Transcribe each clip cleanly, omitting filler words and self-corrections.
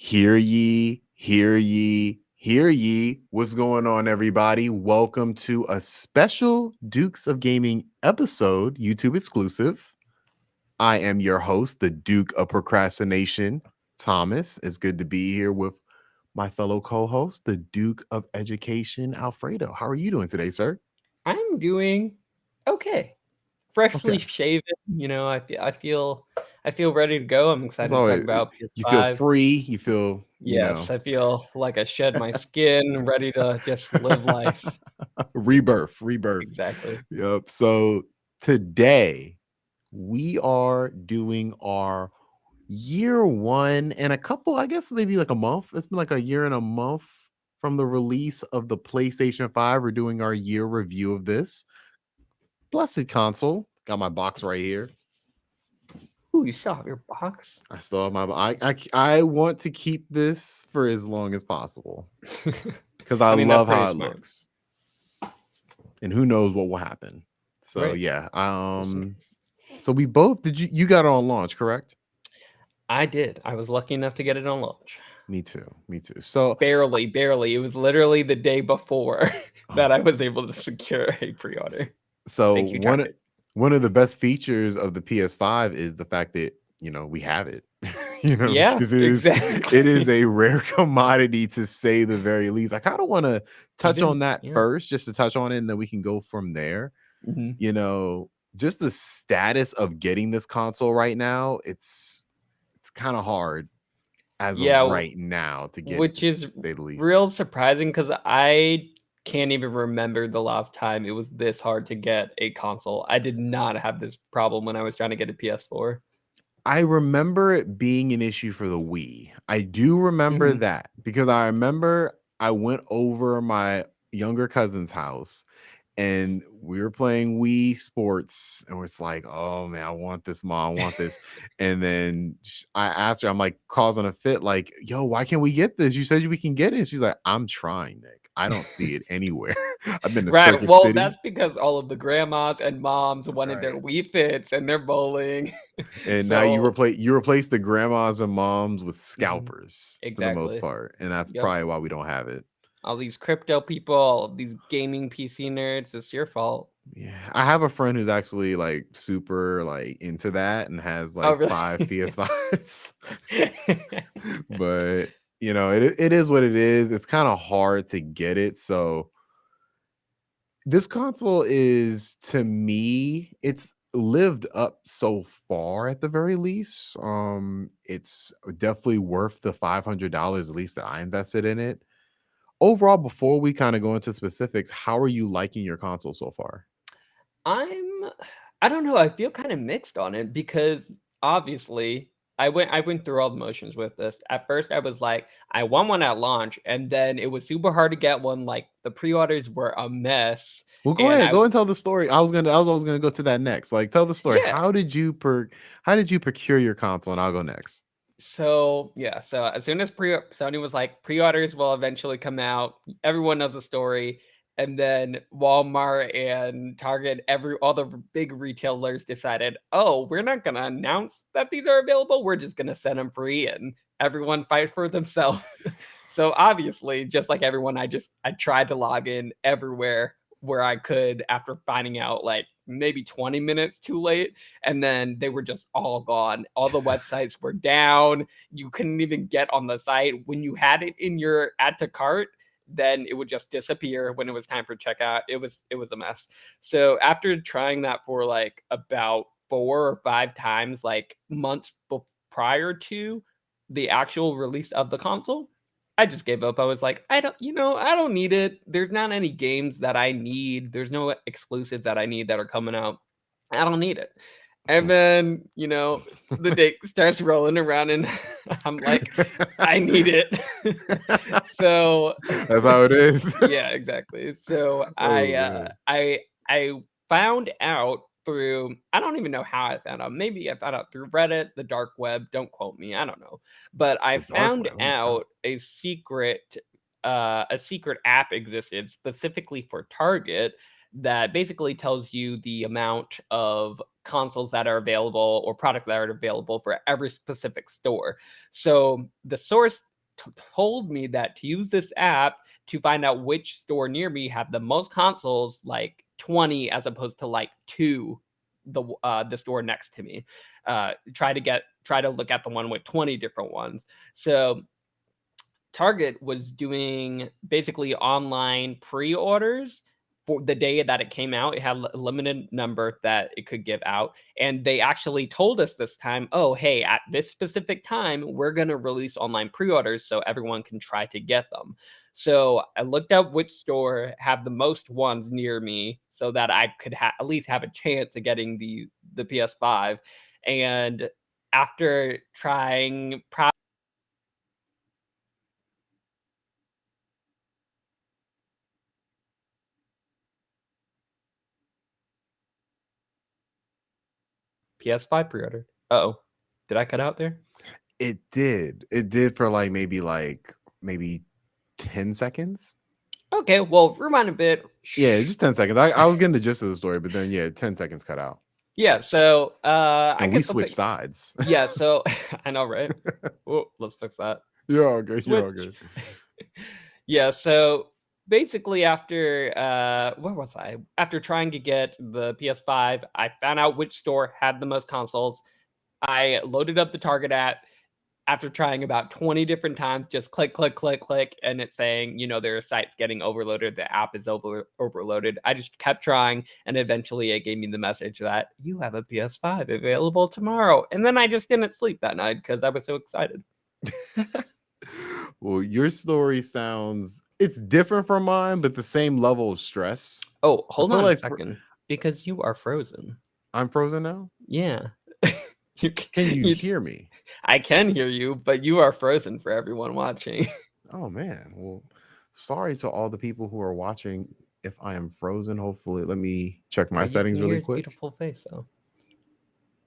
Hear ye, hear ye, hear ye. What's going on, everybody? Welcome to a special Dukes of Gaming episode, YouTube exclusive. I am your host, the Duke of Procrastination, Thomas. It's good to be here with my fellow co-host, the Duke of Education, Alfredo. How are you doing today, sir? I'm doing okay. Freshly Okay. shaven, I feel ready to go. I'm As excited to talk always, about you feel PS5. free, you feel, Yes, I feel like I shed my skin, ready to just live life. rebirth. Exactly. Yep. So today we are doing our year one and a couple, I guess maybe like a month. It's been like a year and a month from the release of the PlayStation 5. We're doing our year review of this blessed console. Got my box right here. Ooh, you still have your box? I still have my I want to keep this for as long as possible because I I mean, that's love pretty how it smart. looks. And who knows what will happen. So Right. yeah, Just in case. so we both you got it on launch, correct? I did. I was lucky enough to get it on launch. Me too. Me too. So Barely, barely. It was literally the day before oh, that I was able to secure a s- pre-order. so Thank you, Target. one of the best features of the PS5 is the fact that we have it. Yeah, Because it is exactly. a rare commodity to say the very least. I kind of want to touch on Even that yeah. first, just to touch on it, and then we can go from there. Mhm. Just the status of getting this console right now, it's kind of hard as of Yeah, right now to get it, to which is say the least. real surprising because I can't even remember the last time it was this hard to get a console. I did not have this problem when I was trying to get a PS4. I remember it being an issue for the Wii. I do remember Mhm. that because I remember I went over my younger cousin's house and we were playing Wii Sports, and it's like, oh man, I want this, mom, I want this. And then I asked her, I'm like causing a fit, like, yo, why can't we get this? You said we can get it. She's like, I'm trying, Nick. I don't see it anywhere. I've been to Right, Circuit well, City. that's because all of the grandmas and moms wanted their Right. Wii Fits and their bowling. And now So you replace the grandmas and moms with mhm, scalpers for the most exactly. part, and that's Yep. probably why we don't have it. All these crypto people, all of these gaming PC nerds, it's your fault. Yeah, I have a friend who's actually like super like into that and has Oh, like really? 5 PS5s. But it is what it is. It's kind of hard to get it. So this console is, to me, it's lived up so far at the very least. It's definitely worth the $500 at least that I invested in it. Overall, before we kind of go into specifics, how are you liking your console so far? I'm I don't know, I feel kinda mixed on it because obviously I went through all the motions with this. At first, I was like, I want one at launch, and then it was super hard to get one, like, the pre-orders were a mess, Well, go and ahead. I Go and tell the story. I was gonna go to that next. Like, tell the story. yeah. How did you procure your console? And I'll go next. So, yeah, so as soon as Sony was like, "Pre-orders will eventually come out," everyone knows the story, and then Walmart and Target, every all the big retailers decided, "Oh, we're not gonna announce that these are available, we're just gonna send them free, and everyone fight for themselves." So, obviously, just like everyone, I tried to log in everywhere where I could after finding out, like, maybe 20 minutes too late, and then they were just all gone. All the websites were down. You couldn't even get on the site. When you had it in your add to cart, then it would just disappear when it was time for checkout. It was a mess. So after trying that for like about 4 or 5 times, like months prior to the actual release of the console, I just gave up. I was like, I don't need it. There's not any games that I need. There's no exclusives that I need that are coming out. I don't need it. And then, the day starts rolling around and I'm like, I need it. So That's how it is. yeah, exactly. So Oh man. I found out through I don't even know how I found out. Maybe I found out through Reddit, the dark web, don't quote me, I don't know. But I The dark found web. Oh my god. out a secret app existed specifically for Target that basically tells you the amount of consoles that are available or products that are available for every specific store. So the source told me that to use this app to find out which store near me had the most consoles, like 20 as opposed to like 2, the store next to me. Try to look at the one with 20 different ones. So Target was doing basically online pre-orders for the day that it came out. It had a limited number that it could give out, and they actually told us this time, "Oh, hey, at this specific time, we're gonna release online pre-orders so everyone can try to get them." So I looked up which store have the most ones near me, so that I could at least have a chance of getting the PS5. And after trying PS5 pre-order. Uh-oh. Did I cut out there? It did. It did for maybe 10 seconds. Okay, well, rewind a bit. Yeah, just 10 seconds. I was getting the gist of the story, but then, yeah, 10 seconds cut out. Yeah, so, I And we guess something switched sides. yeah, so I know, right? Oh, let's fix that. You're all good. You're all Switch. good. Yeah, so basically after, where was I? After trying to get the PS5, I found out which store had the most consoles. I loaded up the Target app. After trying about 20 different times, just click, click, click, click, and it's saying, there are sites getting overloaded. The app is overloaded. I just kept trying, and eventually it gave me the message that you have a PS5 available tomorrow. And then I just didn't sleep that night because I was so excited. Well, your story it's different from mine, but the same level of stress. Oh, I hold feel on a like second. Because you are frozen. I'm frozen now. Yeah. You, Can you you, hear me? I can hear you, but you are frozen for everyone watching. Oh man. Well, sorry to all the people who are watching. If I am frozen, hopefully, let me check my You settings can hear really his quick. beautiful face, though.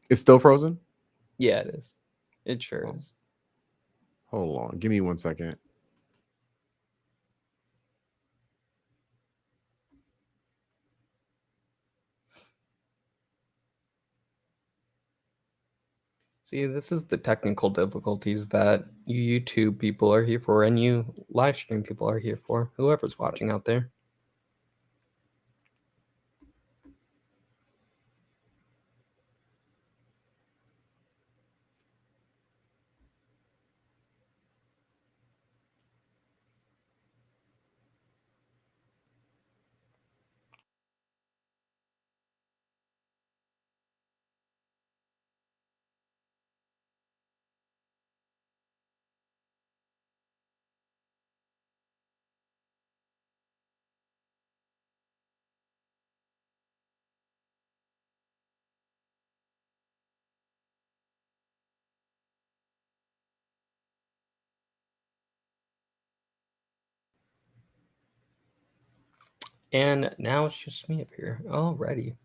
It's still frozen. Yeah, it is. It sure Oh, is. hold on. Give me 1 second. See, this is the technical difficulties that you YouTube people are here for, and you live stream people are here for, whoever's watching out there. And now it's just me up here. Alrighty.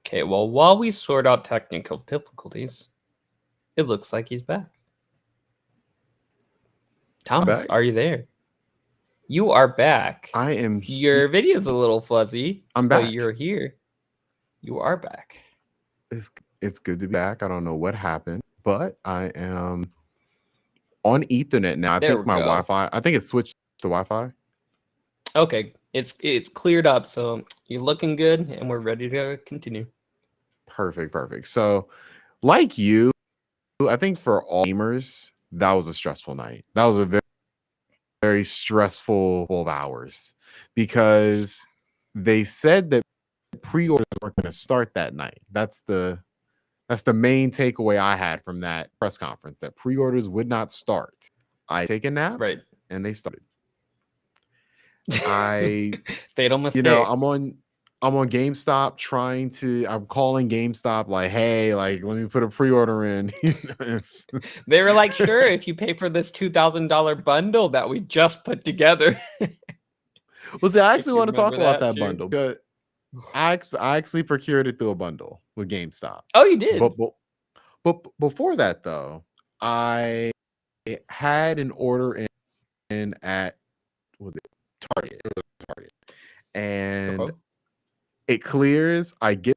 Okay, well, while we sort out technical difficulties, it looks like he's back. Thomas, Back. are you there? You are back. I am here. Your video's a little fuzzy, I'm but back. you're here. You are back. It's good to be back. I don't know what happened, but I am on Ethernet now. I There think we my go. Wi-Fi. I think it switched to Wi-Fi. Okay, it's cleared up, so you're looking good, and we're ready to continue. Perfect. So, like you, I think for all gamers, that was a stressful night. That was a very, very stressful 12 hours because they said that pre-orders weren't going to start that night. That's the main takeaway I had from that press conference, that pre-orders would not start. I take a nap, Right. and they started. I Fatal mistake. I'm on GameStop I'm calling GameStop like, hey, like, let me put a pre-order in. They were like, sure, if you pay for this $2,000 bundle that we just put together. Well, see, I actually you want to talk remember about that that too? bundle because I actually procured it through a bundle with GameStop. Oh, you did? But before that though, I had an order in at was it Target. It was Target. And Okay. it clears. I get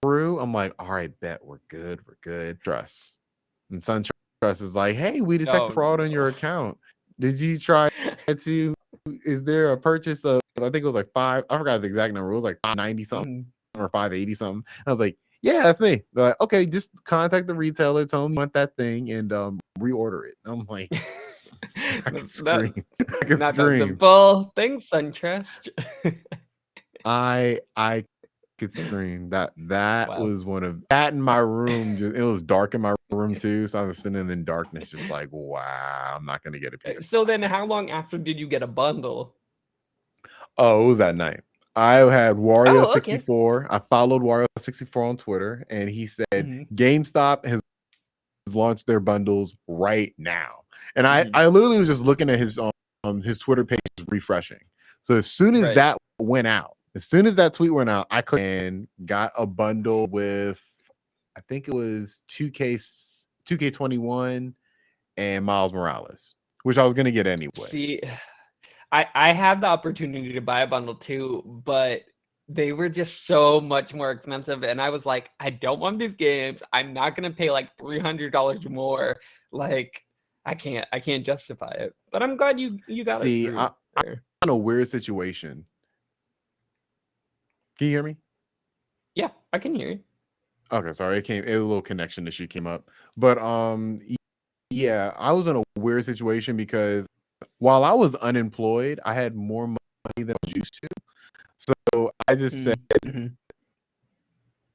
through. I'm I'm like, all right, bet we're good. Trust. And SunTrust is like, hey, we detected Oh, fraud on no. your account. Did you try to, is there a purchase of, I think it was like I forgot the exact number. It was like 590 something Mhm. or 580 something. I was like, yeah, that's me. They're like, okay, just contact the retailer, tell them you want that thing and reorder it. I'm like, I could scream. I could Not that scream. simple. Thanks, SunTrust. I could scream. That Wow. was one of that in my room. It was dark in my room too, so I was sitting in darkness, just like, wow, I'm not gonna get a So PS5. then how long after did you get a bundle? Oh, it was that night. I had Wario Oh, okay. 64. I followed Wario 64 on Twitter, and he said Mhm, GameStop has launched their bundles right now. And mhm. I literally was just looking at his Twitter page refreshing. So as soon as Right. that went out, as soon as that tweet went out, I clicked and got a bundle with I think it was 2K21 and Miles Morales, which I was gonna get anyways. See, I had the opportunity to buy a bundle too, but they were just so much more expensive, and I was like, "I don't want these games. I'm not gonna pay, like, $300 more." Like, I can't justify it. But I'm glad you got it See, through I'm there. in a weird situation. Can you hear me? Yeah, I can hear you. Okay, sorry, a little connection issue came up. But yeah, I was in a weird situation because while I was unemployed, I had more money than I was used to. So I just said Mm, mhm.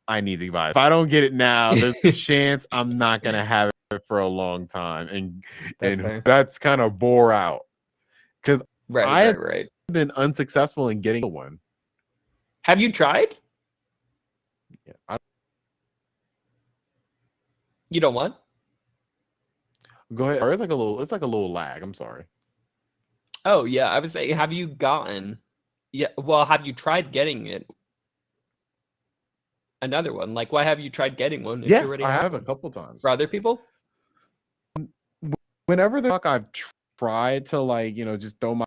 I need to buy it. If I don't get it now, there's a chance I'm not gonna have it for a long time. That's And fair. that's kind of bore out because Right, I right, have right. been unsuccessful in getting one. Have you tried? Yeah, You don't want? go ahead. Or it's like a little lag. I'm sorry. Oh, yeah, I was saying, have you gotten yeah, well, have you tried getting it? Another one, like, why have you tried getting one if you Yeah, already I have have a one? couple times. For other people? Whenever the fuck I've tried to like, just throw my,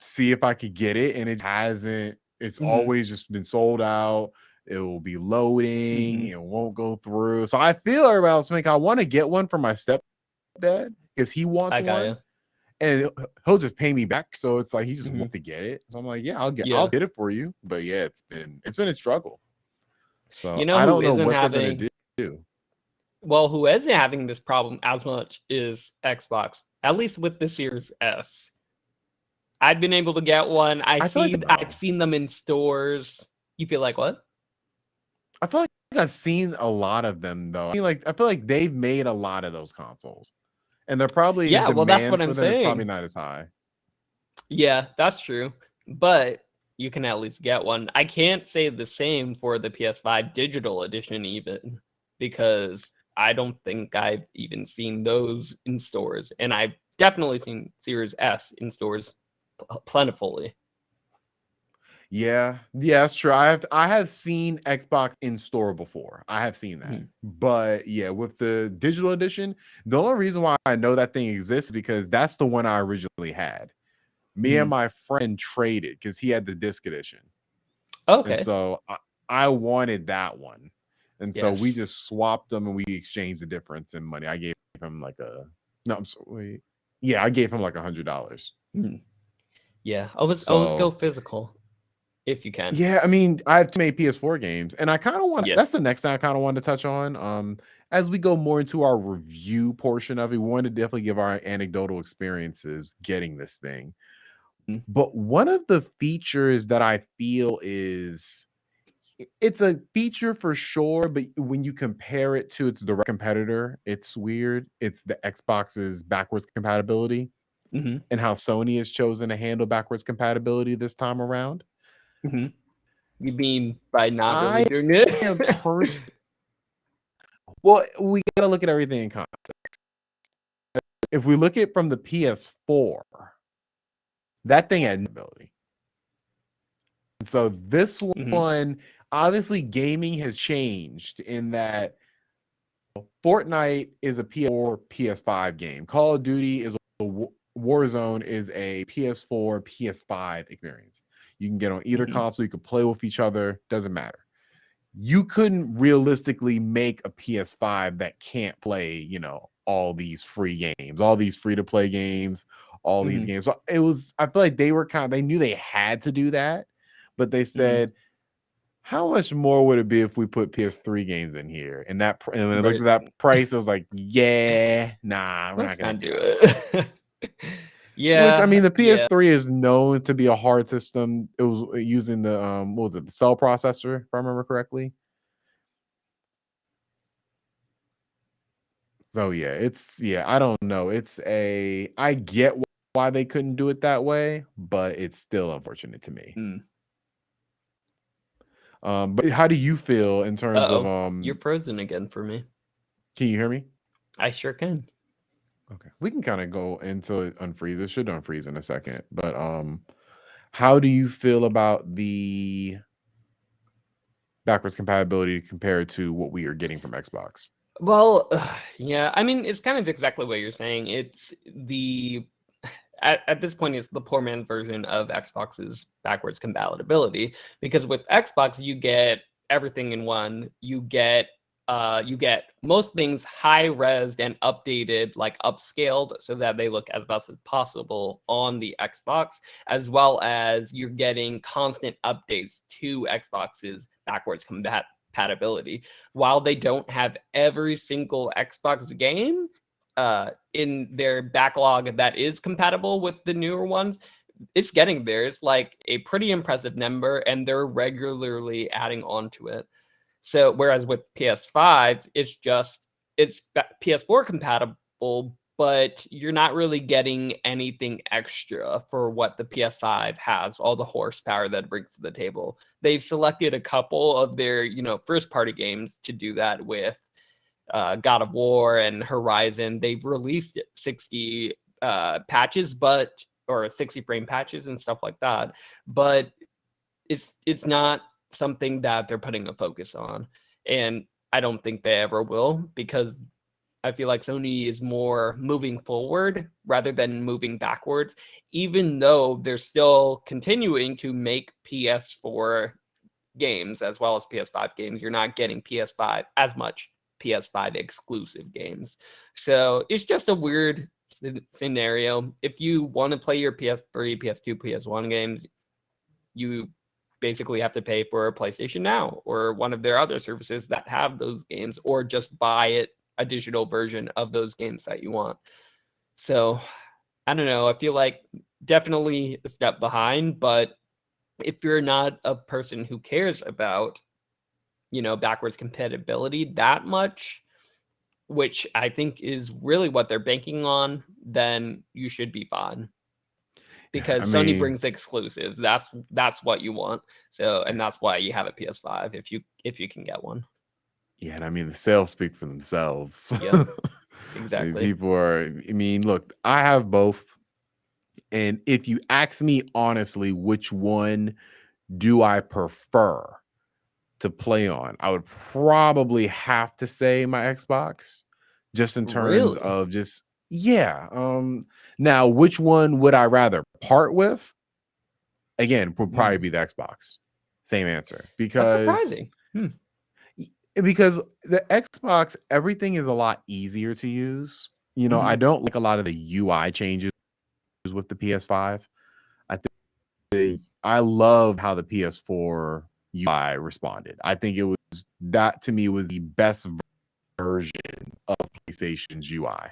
see if I could get it, and it hasn't. It's Mhm, always just been sold out. It will be loading. mhm. It won't go through. So I feel about like I want to get one for my stepdad because he wants I got one, you. and he'll just pay me back. So it's like he just Mhm. wants to get it. So I'm like, yeah, I'll Yeah. get it for you. But yeah, it's been a struggle. So You know I who don't know isn't what they're gonna having do. well, who isn't having this problem as much is Xbox, at least with the Series S. I've been able to get one. I feel like I've no. seen them in stores. You feel like what? I feel like I've seen a lot of them though. I feel like they've made a lot of those consoles, and they're probably Yeah, well, that's demand what for I'm them is probably saying. not as high. Yeah, that's true. But you can at least get one. I can't say the same for the PS5 digital edition even because I don't think I've even seen those in stores. And I've definitely seen Series S in stores plentifully. Yeah, that's true. I have seen Xbox in store before. I have seen that. Mhm, But yeah, with the digital edition, the only reason why I know that thing exists is because that's the one I originally had. Me and mhm. my friend traded because he had the disc edition. And Okay. so I wanted that one. And so we Yes. just swapped them and we exchanged the difference in money. I gave him like a no, I'm sorry. Wait. Yeah, I gave him like $100. Mhm. Yeah. Always go So physical if you can. yeah, I mean, I have too many PS4 games, and I kind of want Yeah. that's the next thing I kind of want to touch on. As we go more into our review portion of it, we want to definitely give our anecdotal experiences getting this thing. Mm, But one of the features that I feel is it's a feature for sure, but when you compare it to its direct competitor, it's weird. It's the Xbox's backwards compatibility mhm, and how Sony has chosen to handle backwards compatibility this time around. mhm. You mean by not really I doing it? am personally well, we gotta look at everything in context. If we look at from the PS4, that thing had no ability. And so this Mhm, one, obviously, gaming has changed in that Fortnite is a PS4, PS5 game. Call of Duty is a Warzone is a PS4, PS5 experience. You can get on either mhm. console, you can play with each other, doesn't matter. you couldn't realistically make a PS5 that can't play, all these free games, all these free to play games, all these Mhm, games. So I feel like they knew they had to do that, but they mhm, said, how much more would it be if we put PS3 games in here? And when I looked right. at that price, I was like, yeah, nah, we're not Let's gonna not do do it. it. Which I Yeah, mean, the yeah, PS3 is known to be a hard system. It was using the what was it, the cell processor, if I remember correctly. So yeah, I don't know. I get why they couldn't do it that way, but it's still unfortunate to me. mm. But how do you feel in terms of Uh-oh, you're frozen again for me. can you hear me? I sure can. Okay. We can kind of go into it unfreeze. It should unfreeze in a second. But how do you feel about the backwards compatibility compared to what we are getting from Xbox? Well, yeah, I mean, it's kind of exactly what you're saying. It's the at this point, it's the poor man's version of Xbox's backwards compatibility because with Xbox, you get everything in one. You get most things high res and updated, like upscaled, so that they look as best as possible on the Xbox, as well as you're getting constant updates to Xbox's backwards compatibility. While they don't have every single Xbox game in their backlog that is compatible with the newer ones, it's getting there. It's like a pretty impressive number, and they're regularly adding on to it. So whereas with PS5, it's PS4 compatible, but you're not really getting anything extra for what the PS5 has, all the horsepower that it brings to the table. They've selected a couple of their, first party games to do that with, God of War and Horizon. They've released 60 patches, or 60 frame patches and stuff like that. But it's not something that they're putting a focus on, and I don't think they ever will, because I feel like Sony is more moving forward rather than moving backwards, even though they're still continuing to make PS4 games as well as PS5 games. You're not getting PS5 as much PS5 exclusive games. So it's just a weird scenario. If you want to play your PS3, PS2, PS1 games, you basically have to pay for a PlayStation Now or one of their other services that have those games, or just buy a digital version of those games that you want. So I don't know. I feel like definitely a step behind, but if you're not a person who cares about, backwards compatibility that much, which I think is really what they're banking on, then you should be fine. Yeah, I Because Sony mean, brings exclusives. That's what you want. So, and that's why you have a PS5 if you can get one. yeah, and I mean the sales speak for themselves. Yep, I mean, exactly. people are. I mean, look, I have both, and if you ask me honestly, which one do I prefer to play on? I would probably have to say my Xbox, just in terms Really? of just yeah. Now which one would I rather part with? Again, would probably Mm. be the Xbox. Same answer That's because surprising. Hmm. because the Xbox, everything is a lot easier to use. I Mhm. don't like a lot of the UI changes with the PS5. I I love how the PS4 UI responded. I think that to me was the best version of PlayStation's UI.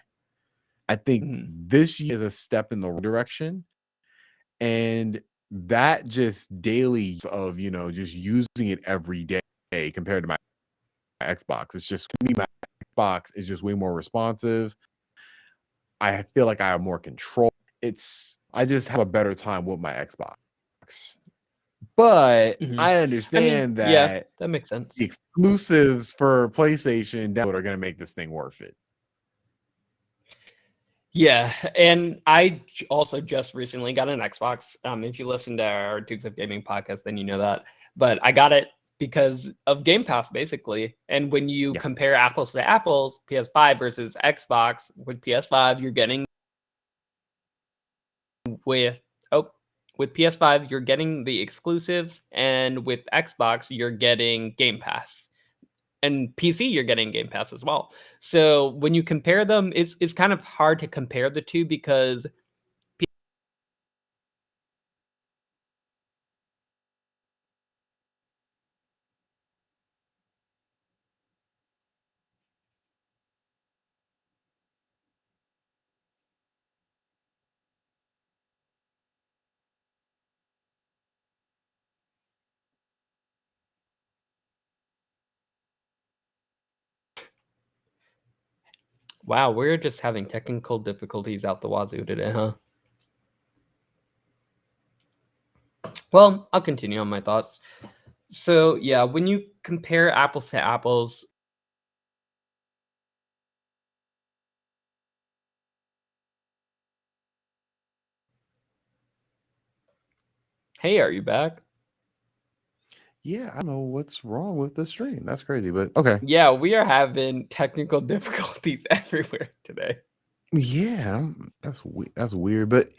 I think Mhm. this year is a step in the right direction, and that just daily of just using it every day compared to my Xbox. It's just to me, my Xbox is just way more responsive. I feel like I have more control. I just have a better time with my Xbox. But Mhm. I I mean, understand yeah, that that makes the sense. exclusives for PlayStation download are gonna make this thing worth it. Yeah, and also just recently got an Xbox. If you listen to our Dukes of Gaming podcast, then you know that. But I got it because of Game Pass, basically. And when you Yeah. compare apples to apples, PS5 versus Xbox, with PS5, you're getting with oh, With PS5, you're getting the exclusives, and with Xbox, you're getting Game Pass. And PC, you're getting Game Pass as well. So when you compare them, it's kind of hard to compare the two because wow, we're just having technical difficulties out the wazoo today, huh? Well, I'll continue on my thoughts. So yeah, when you compare apples to apples, hey, are you back? Yeah, I don't know what's wrong with the stream. That's crazy, but okay. Yeah, we are having technical difficulties everywhere today. Yeah, that's weird. But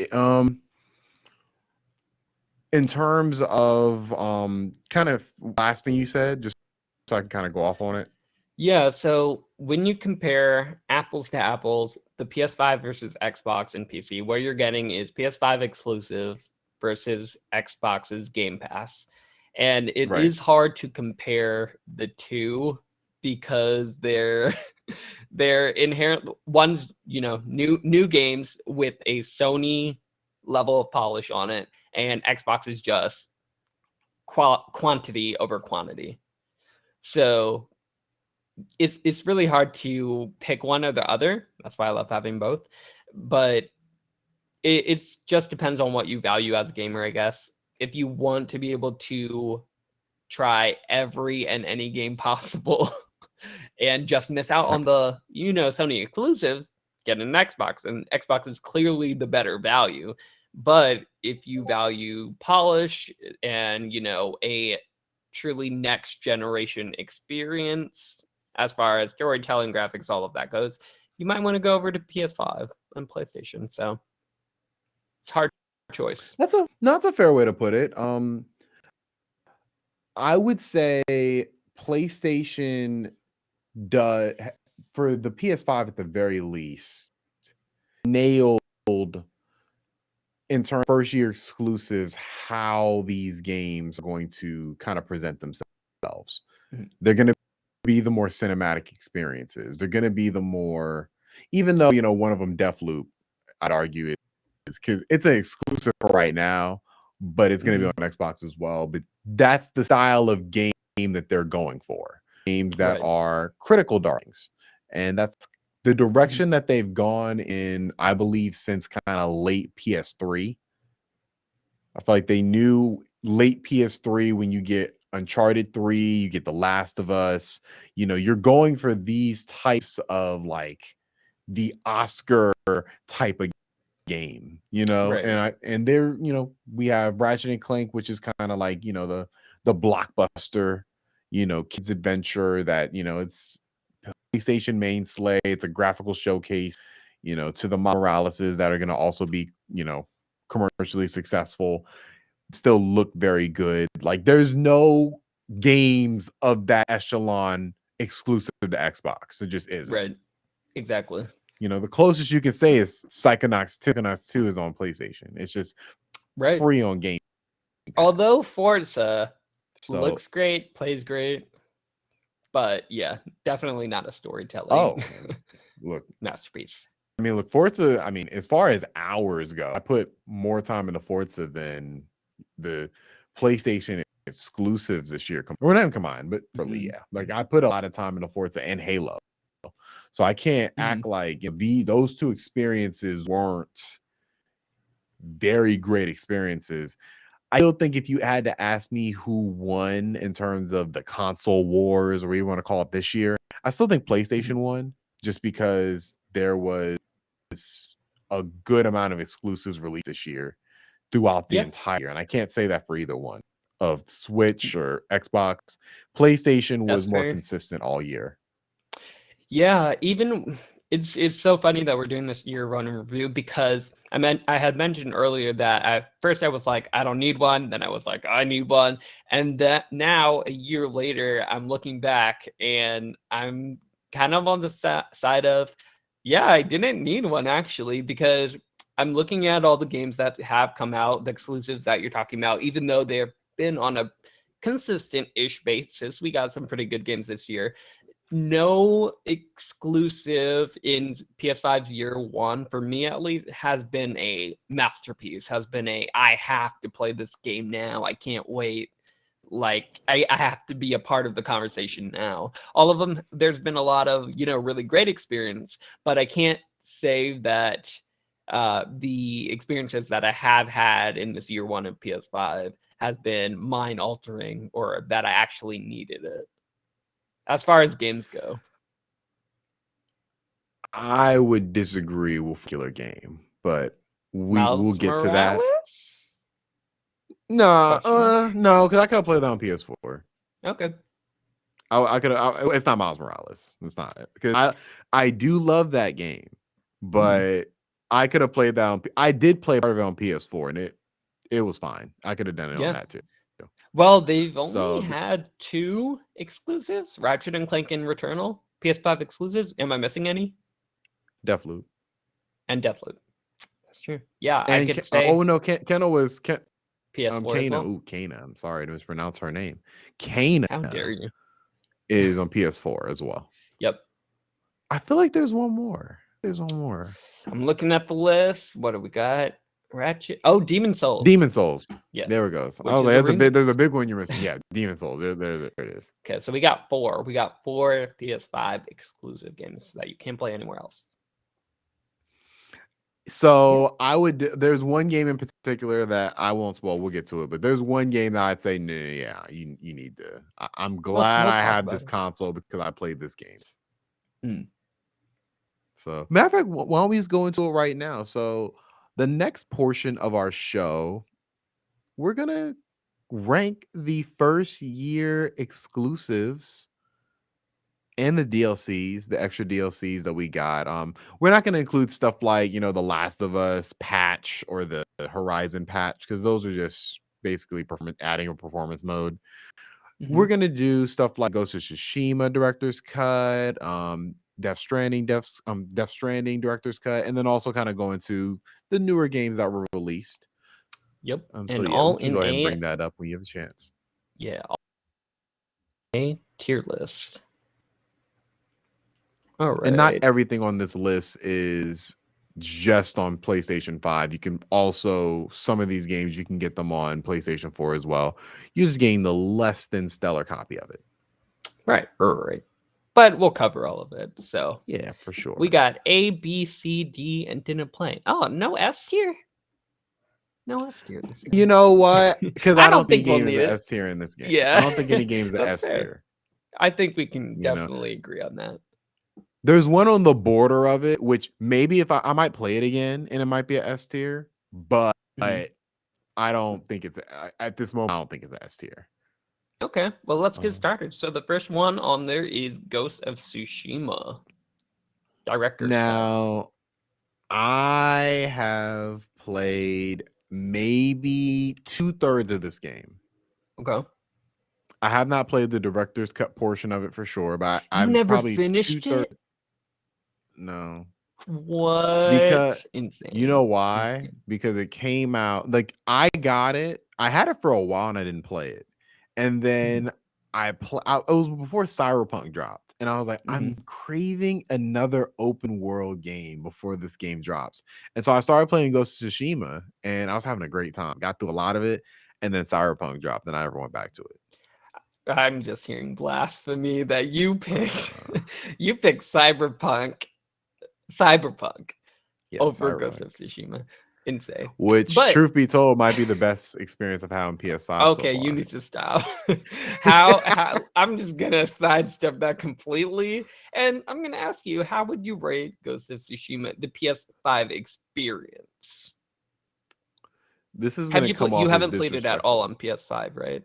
in terms of kind of last thing you said, just so I can kind of go off on it. Yeah, so when you compare apples to apples, the PS5 versus Xbox and PC, what you're getting is PS5 exclusives versus Xbox's Game Pass. And it Right. is hard to compare the two because they're they're inherent one's, new games with a Sony level of polish on it, and Xbox is just quantity over quantity. So it's really hard to pick one or the other. That's why I love having both. But it's just depends on what you value as a gamer, I guess. If you want to be able to try every and any game possible and just miss out Right. on the Sony exclusives, get an Xbox, and Xbox is clearly the better value. But if you value polish and a truly next generation experience as far as storytelling, graphics, all of that goes, you might want to go over to PS5 and PlayStation. So it's hard choice. That's a fair way to put it. I would say PlayStation does for the PS5 at the very least nailed in terms of first year exclusives how these games are going to kind of present themselves. Mhm. They're going to be the more cinematic experiences. They're going to be the more, even though one of them, Deathloop, I'd argue is because it's an exclusive for right now, but it's going to be Mhm. on Xbox as well. But that's the style of game that they're going for. Games that Right. are critical darlings. And that's the Mhm. direction that they've gone in, I believe, since kind of late PS3. I feel like they knew late PS3 when you get Uncharted 3, you get The Last of Us, you're going for these types of like the Oscar type of game, Right. and they're, we have Ratchet and Clank, which is kind of like, the blockbuster, kids adventure that, it's PlayStation mainstay, it's a graphical showcase, to the Moraleses that are going to also be, commercially successful, still look very good. Like there's no games of that echelon exclusive to Xbox. It just isn't. Right. Exactly. The closest you can say is Psychonauts 2. Psychonauts 2 is on PlayStation. It's just Right. free on Game Pass. Although Forza So, looks great, plays great, but yeah, definitely not a oh, storytelling look, masterpiece. I mean, look, Forza, I mean, as far as hours go, I put more time into Forza than the PlayStation exclusives this year. Or not even combined, but really, Mhm. yeah. Like I put a lot of time into Forza and Halo. So I can't act Mhm. like those two experiences weren't very great experiences. I still think if you had to ask me who won in terms of the console wars, or whatever you want to call it this year, I still think Mhm. PlayStation won just because there was a good amount of exclusives released this year throughout the Yeah, entire year. And I can't say that for either one of Switch or Xbox. PlayStation that's was more fair. consistent all year. Yeah, even It's so funny that we're doing this year one review because I had mentioned earlier that at first I was like, I don't need one, then I was like, I need one, and that now a year later I'm looking back and I'm kind of on the side of, yeah, I didn't need one actually, because I'm looking at all the games that have come out, the exclusives that you're talking about, even though they've been on a consistent-ish basis. We got some pretty good games this year. No exclusive in PS5's year one, for me at least, has been a masterpiece, has been a, I have to play this game now. I can't wait. Like, I have to be a part of the conversation now. All of them, there's been a lot of, really great experience, but I can't say that the experiences that I have had in this year one of PS5 has been mind altering or that I actually needed it. As far as games go. I would disagree with killer game, but we'll Miles get to that. Morales? No, because I could play that on PS4. Okay. I could. It's not Miles Morales. It's not, because I do love that game, but I could have played that on. I did play part of it on PS4, and it was fine. I could have done it on that too. Well, they've only So had 2 exclusives, Ratchet and Clank and Returnal, PS5 exclusives. Am I missing any? Deathloop And Deathloop. That's true. Yeah, I and could say Kenna was PS4 as Kana. well. Ooh, Kana. I'm sorry to mispronounce her name. Kana. How dare you? Is on PS4 as well. Yep. I feel like there's one more. I'm looking at the list. What do we got? Ratchet. Oh, Demon Souls. Yes. There we go. So Which I was like, there's a big one you're missing. Yeah, Demon Souls. There it is. Okay, so we got 4. We got 4 PS5 exclusive games that you can't play anywhere else. So there's one game in particular that I won't spoil. We'll get to it, but there's one game that I'd say, no, yeah, you need to. I'm glad I have this console because I played this game. So, matter of fact, why don't we just go into it right now? So, the next portion of our show, we're gonna rank the first year exclusives and the DLCs, the extra DLCs that we got. We're not going to include stuff like, the Last of Us patch or the Horizon patch, because those are just basically adding a performance mode. We're going to do stuff like Ghost of Tsushima Director's Cut, Death Stranding Director's Cut, and then also kind of go into the newer games that were released. Yep. So yeah, we can go ahead and bring that up when you have a chance. Yeah. A tier list. All right. And not everything on this list is just on PlayStation 5. You can also, some of these games, you can get them on PlayStation 4 as well. You just gain the less than stellar copy of it. Right. But we'll cover all of it. So yeah, for sure. We got A, B, C, D, and didn't play. Oh, no S tier? No S tier this game. You know what? Because I don't think we'll games are S tier in this game. Yeah. I don't think any games are S tier. I think we can definitely agree on that. There's one on the border of it, which maybe if I might play it again and it might be a S tier, but I don't think it's at this moment. I don't think it's a S tier. Okay, well, let's get started. So the first one on there is Ghost of Tsushima. Director's Now, I have played maybe 2/3 of this game. Okay. I have not played the director's cut portion of it for sure, but I've never probably finished it. No. What? Because insane. You know why? Insane. Because it came out like I got it. I had it for a while and I didn't play it. And then it was before Cyberpunk dropped. And I was like, I'm craving another open world game before this game drops. And so I started playing Ghost of Tsushima and I was having a great time. Got through a lot of it. And then Cyberpunk dropped and I never went back to it. I'm just hearing blasphemy that you picked Cyberpunk over Ghost of Tsushima. Insane. Which, truth be told, might be the best experience I've had on PS5. Okay, you need to stop. how I'm just gonna sidestep that completely, and I'm gonna ask you, how would you rate Ghost of Tsushima, the PS5 experience? This is gonna come off. You haven't played it at all on PS5, right?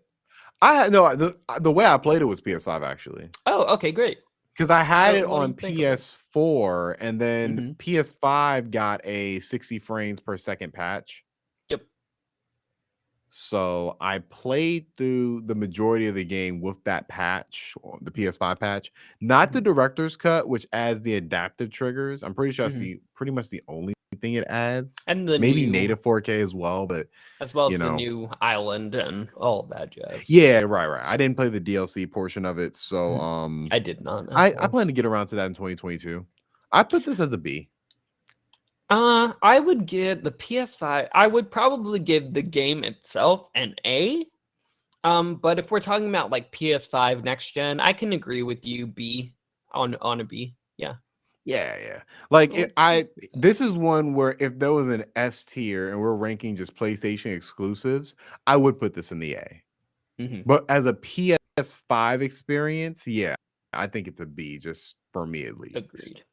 I had no. The way I played it was PS5 actually. Oh, okay, great. because I had it What do on you think of it? PS4, and then Mhm. PS5 got a 60 frames per second patch. Yep. So I played through the majority of the game with that patch, or the PS5 patch, not the Mhm. director's cut, which adds the adaptive triggers. I'm pretty sure that's Mhm. pretty much the only thing it adds. And the Maybe new native 4K as well, but as well you as the know, new island and all of that jazz. yeah, right. I didn't play the DLC portion of it, so Mhm. I did not as I well. plan to get around to that in 2022. I put this as a B. I would give the PS5. I would probably give the game itself an A. But if we're talking about like PS5 next gen, I can agree with you. B on a B. Yeah. Yeah. Like So let's this is one where if there was an S tier and we're ranking just PlayStation exclusives, I would put this in the A. Mhm. But as a PS5 experience, yeah, I think it's a B just for me at least. Agreed.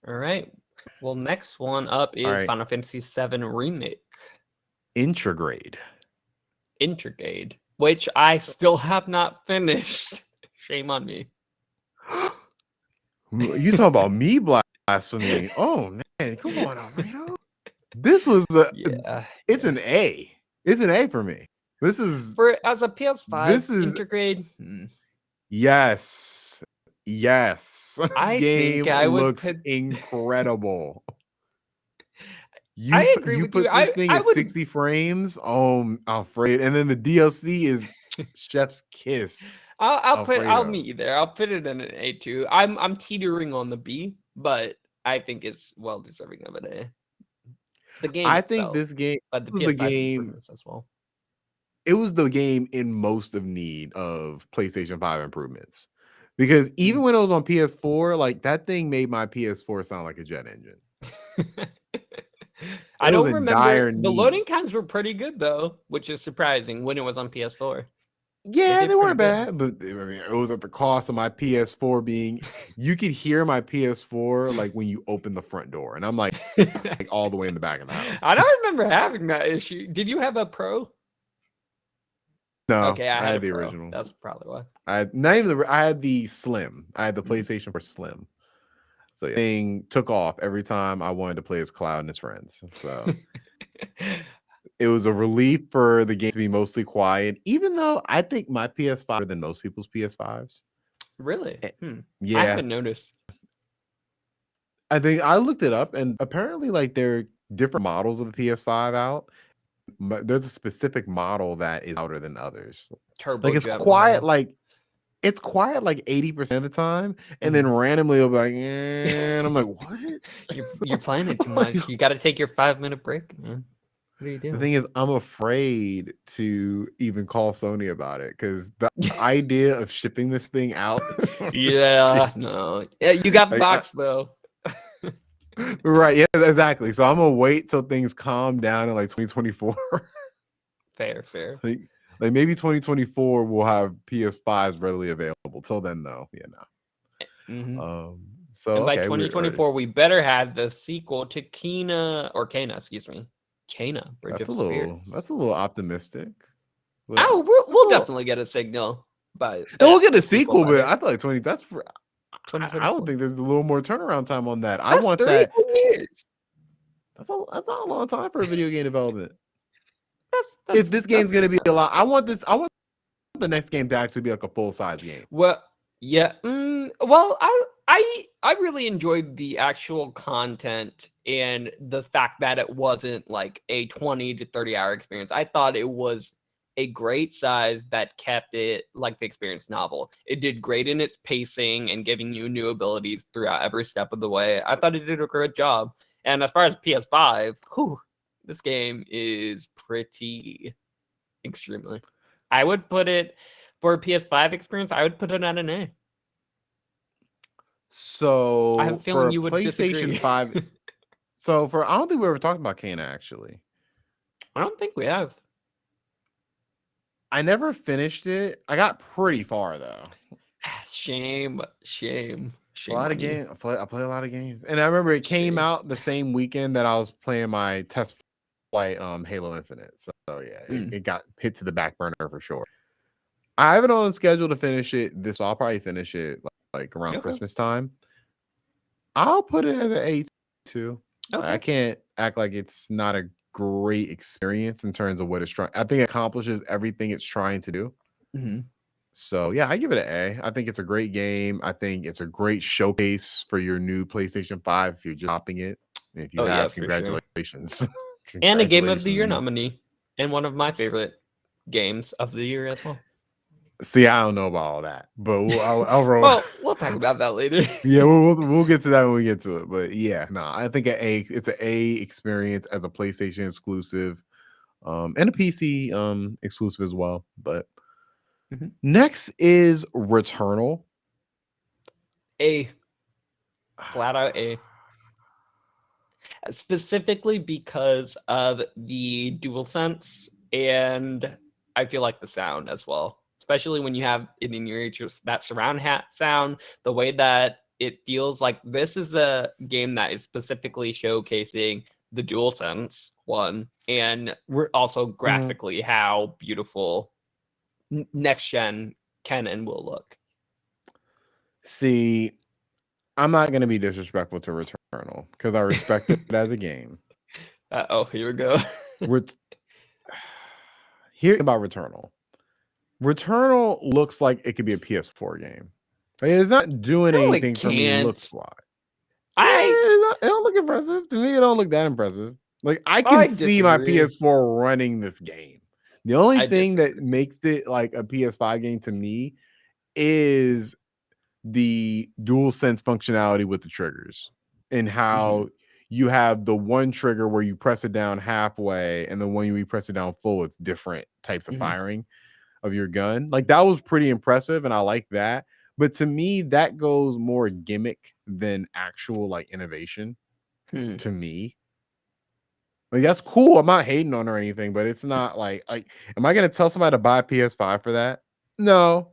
All right. Well, next one up All is right. Final Fantasy VII Remake Intrograde. Intergrade, which I still have not finished. Shame on me. You talking about me blasphemy. Oh man, come on, Alfredo. This was Yeah, it's yeah. an A. It's an A for me. This is For as a PS5 this is Intergrade, yes. Yes. This I think game I would looks put. incredible. I agree You with you. put this thing I at would 60 frames. Oh, Alfredo. And then the DLC is Chef's Kiss, I'll Alfredo. meet you there. I'll put it in an A too. I'm teetering on the B, but I think it's well deserving of an A. The game I think itself, this game but the was the PS5 game. improvements as well. It was the game in most of need of PlayStation 5 improvements. Because Mhm. even when it was on PS4, like that thing made my PS4 sound like a jet engine. I It was don't in remember dire the need. loading times were pretty good though, which is surprising when it was on PS4. They Yeah, they did pretty weren't good. bad, but I mean, it was at the cost of my PS4 being. You could hear my PS4 like when you open the front door, and I'm like all the way in the back of the house. I don't remember having that issue. Did you have a Pro? No, Okay, I I had a had the Pro. original. That's probably why. I had not even I had the Slim. I had the Mhm. PlayStation for Slim. So yeah, thing took off every time I wanted to play as Cloud and his friends. So it was a relief for the game to be mostly quiet, even though I think my PS5 than most people's PS5s. Really? Eh, I Yeah, haven't noticed. I think I looked it up, and apparently, like there are different models of the PS5 out. But there's a specific model that is louder than others. Like Turbojet model. it's quiet like 80% of the time, and then Mhm. randomly it'll be like, and I'm like, what? You're playing it too Like, much. You got to take your 5-minute break, man. What are you the doing? thing is, I'm afraid to even call Sony about it because the idea of shipping this thing out just Yeah, gets no. Yeah, you got the like, box though. right. Yeah, exactly. So I'm gonna wait till things calm down in like 2024. Fair, fair. like, like maybe 2024 we'll have PS5s readily available. Till then, though, yeah, no. Mhm. So And by okay, 2024, we better have the sequel to Kana, excuse me. Kana, Bridge of Spirits. that's a little optimistic. But Oh, that's a we'll little definitely get a signal, but and we'll get a sequel sequel, by but then. I feel like 20 that's for I would 2024. think there's a little more turnaround time on that. I That's want 3 that. good years. That's not a long time for a video game development. If That's this that's game's gonna good be a time. lot, I want the next game to actually be like a full size game. Well, yeah. Well, I really enjoyed the actual content and the fact that it wasn't like a 20 to 30-hour experience. I thought it was a great size that kept it like the experience novel. It did great in its pacing and giving you new abilities throughout every step of the way. I thought it did a great job. And as far as PS5, this game is pretty extremely. I would put it for a PS5 experience, I would put it at an A. I have a So for feeling a you would PlayStation disagree. 5, I don't think we ever talked about Kana actually. I don't think we have. I never finished it. I got pretty far though. Shame, shame, A shame lot of on you. games. I play a lot of games, and I remember it came Shame. out the same weekend that I was playing my test flight, Halo Infinite. So yeah, Mm. it got hit to the back burner for sure. I have it on schedule to finish it this. So I'll probably finish it like around Okay. Christmas time. I'll put it as an A too. I Okay. can't act like it's not a great experience in terms of what it's trying. I think it accomplishes everything it's trying to do. Mhm. So yeah, I give it an A. I think it's a great game. I think it's a great showcase for your new PlayStation 5 if you're just hopping it. If you Oh, yeah, have, for sure. congratulations. And a Game of the Year Congratulations. nominee, and one of my favorite games of the year as well. See, I don't know about all that, but I'll roll. Well, we'll talk about that later. Yeah, we'll get to that when we get to it. But yeah, no, I think it's an A experience as a PlayStation exclusive, and a PC exclusive as well. But Mhm. next is Returnal. A, flat out A. Specifically because of the DualSense, and I feel like the sound as well, especially when you have it in your ear, that surround sound, the way that it feels like this is a game that is specifically showcasing the DualSense one, and Re- also mhm. graphically how beautiful next gen can and will look. See, I'm not gonna be disrespectful to Returnal because I respect it as a game. Oh, here we go. Ret- Here about Returnal. Returnal looks like it could be a PS4 game. Like, it's not doing No, it anything for me can't. looks wise. I It don't look impressive. To me, it don't look that impressive. Like, I can I see my disagree. PS4 running this game. The only I thing that disagree. makes it like a PS5 game to me is the dual sense functionality with the triggers and Mhm, how you have the one trigger where you press it down halfway and the one you press it down full, it's different types of mhm, firing of your gun. Like that was pretty impressive and I like that. But to me, that goes more gimmick than actual like innovation hmm. to me. Like that's cool. I'm not hating on her or anything, but it's not like am I gonna tell somebody to buy a PS5 for that? No.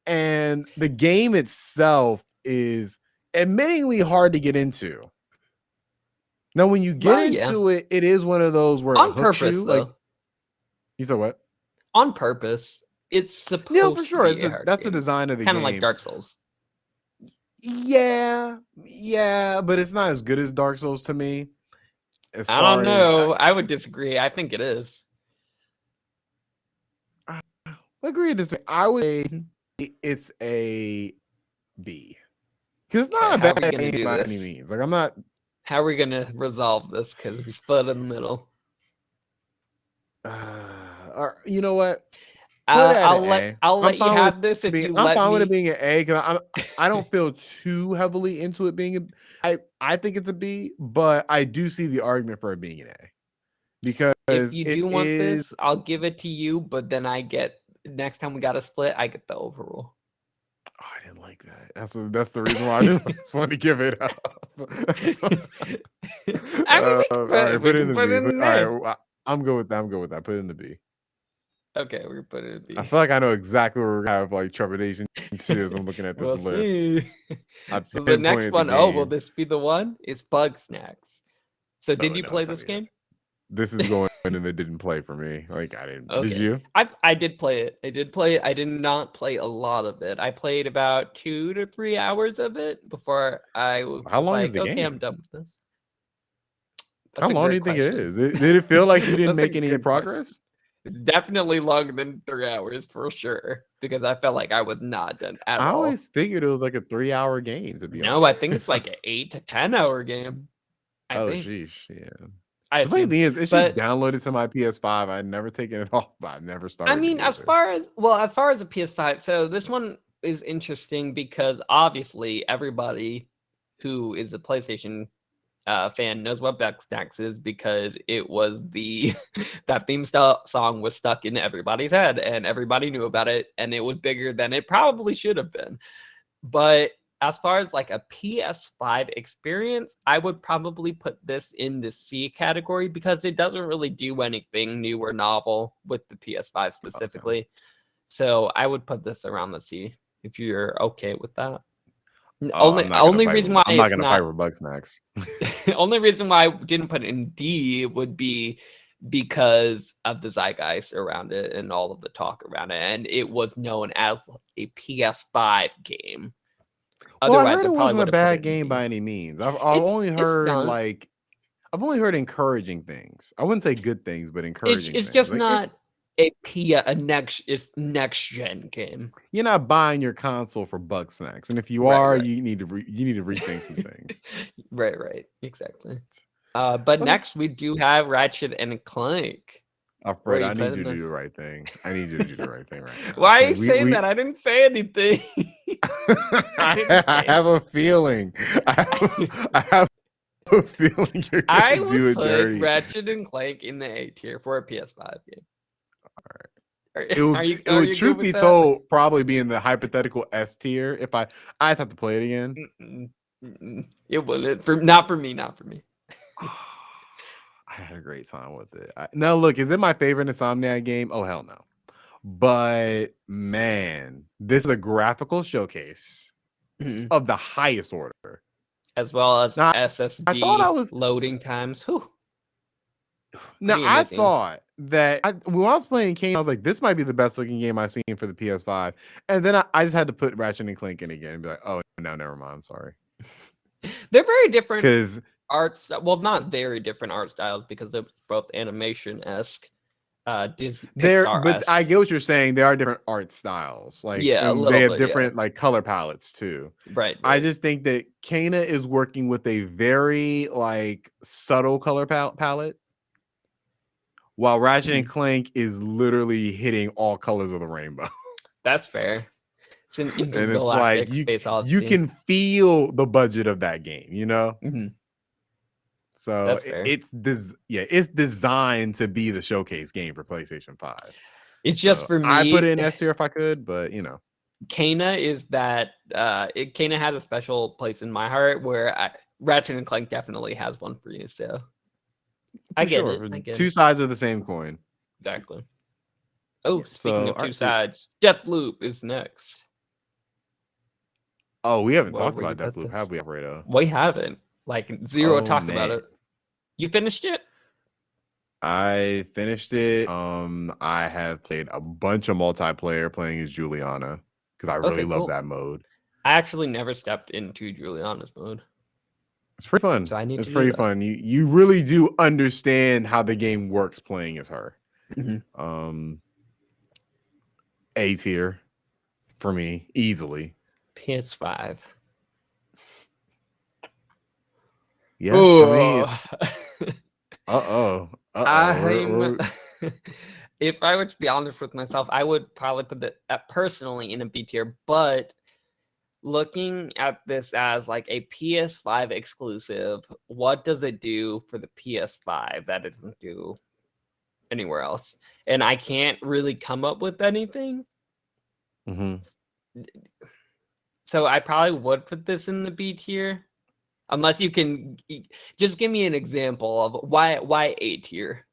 And the game itself is admittingly hard to get into. Now, when you get Well, yeah. into it, it is one of those where it On hooks purpose, you. Like though. you said, what? On purpose. It's Yeah, for supposed to sure. be a hard That's the game. design of the Kinda like game. Dark Souls. Yeah, but it's not as good as Dark Souls to me. As I don't far as know. I would disagree. I think it is. I agree to say, I would say Mhm. it's a B because it's Okay, not a how are we bad gonna game do by any this? means. Like I'm not. How are we gonna resolve this? Because we split in the middle. Or you know what? Put it at an A. I'll I'm let you fine with it have this if being. you I'm let fine with it me. being an A because I don't feel too heavily into it being a. I think it's a B, but I do see the argument for it being an A If because you it do want is. this, I'll give it to you, but then I get next time we got to split, I get the overrule. Oh, I didn't like that. That's the reason why I didn't just want to give it up. I mean, All right, we put it in can the put B. it in All right, A. I'm good with that. I'm good with that. Put it in the B. Okay, we're gonna put it in I B. feel like I know exactly where we're gonna have like trepidation too as I'm looking at this We'll list. see. I So the next pinpointed the one, oh, will game. this be the one? It's Bug Snacks. So No, did you no, play it's not this game? this is going and it didn't play for me. Like I didn't. Did Okay. you? I did play it. I did play it. I did not play a lot of it. I played about 2 to 3 hours of it before I How was long is like, the "Okay, I'm game? done with this." How That's a long do you great think it question. is? Did it feel like you didn't That's a make any good question. progress? It's definitely longer than 3 hours for sure, because I felt like I was not done at I all. always figured it was like a 3 hour game, to be No, I think it's honest. like an 8 to 10-hour game, I Oh, think. sheesh. Yeah. I The funny assume. thing is, it's just But downloaded to my PS5. I've never taken it off, but I've never I started it mean, either. as far as the PS5, so this one is interesting because obviously everybody who is a PlayStation fan knows what Bugsnax is because it was the that song was stuck in everybody's head and everybody knew about it and it was bigger than it probably should have been. But as far as like a PS5 experience, I would probably put this in the C category because it doesn't really do anything new or novel with the PS5 Okay. specifically. So I would put this around the C if you're okay with that. Oh, Only only reason why I'm not it's gonna fight not with Bugsnax. only reason why I didn't put it in D would be because of the zeitgeist around it and all of the talk around it, and it was known as a PS5 game. Well, I Otherwise, heard I it probably wasn't a would have put bad it in game B. by any means. I've only It's heard not. I've only heard encouraging things. I wouldn't say good things, but It's encouraging it's things. just Like it's not a next gen game. you're not buying your console for bug snacks, and if you Right, are, right. you need to rethink some things. Right, exactly. But Okay, next we do have Ratchet and Clank. Where are Alfred, you I need playing you to do the this? right thing. I need you to do the right thing right now. Why are Okay, you saying that? I didn't say anything. I didn't I say have a feeling. I have a feeling you're I gonna would do it put dirty. Ratchet and Clank in the A tier for a PS5 game. Are, It are would you it are would you good truth with be that? told probably be in the hypothetical S tier if I have to play it again. It wouldn't for not for me, not for me. I had a great time with it. Now look, is it my favorite Insomniac game? Oh hell no. But man, this is a graphical showcase Mhm. of the highest order. As well as Now I thought I SSD was loading times. Whew, now pretty I amazing. thought that when I was playing Kane, I was like, this might be the best looking game I've seen for the PS5. And then I just had to put Ratchet and Clank in again and be like, oh no, never mind. I'm sorry. They're very different Because arts. Well, not very different art styles because they're both animation esque, Pixar but esque. I get what you're saying. There are different art styles, like, Yeah, a and they little have bit. Yeah, different like color palettes too. right, I right. just think that Kana is working with a very like subtle color palette, while Ratchet and Mhm. Clank is literally hitting all colors of the rainbow. That's fair. It's an And it's like intergalactic space you odyssey. can feel the budget of that game, you know? Hmm. So That's fair. it's this, yeah, it's designed to be the showcase game for PlayStation 5. It's just So for I put it me, in S tier if I could, but you know, Kana is that Kana has a special place in my heart where Ratchet and Clank definitely has one for you. So I for get sure, it. for I get two it. sides of the same coin. Exactly. Oh, Yeah. speaking So of two sides, Deathloop is next. oh, we haven't Well, talked where you about put Deathloop, have this? we, Alfredo? We haven't. Like zero Oh talk about man. it. You finished it? I finished it. I have played a bunch of multiplayer playing as Juliana because I really Okay, love cool. that mode. I actually never stepped into Juliana's mode, It's pretty fun. so I need It's to do pretty that. fun. You really do understand how the game works playing as her. Mhm. Um, A tier for me easily. PS5. Yeah, for me Oh, it's uh-oh. I'm. If I were to be honest with myself, I would probably put that personally in a B tier. But looking at this as like a PS5 exclusive, what does it do for the PS5 that it doesn't do anywhere else? And I can't really come up with anything. Mhm. So I probably would put this in the B tier. Unless you can just give me an example of why A tier.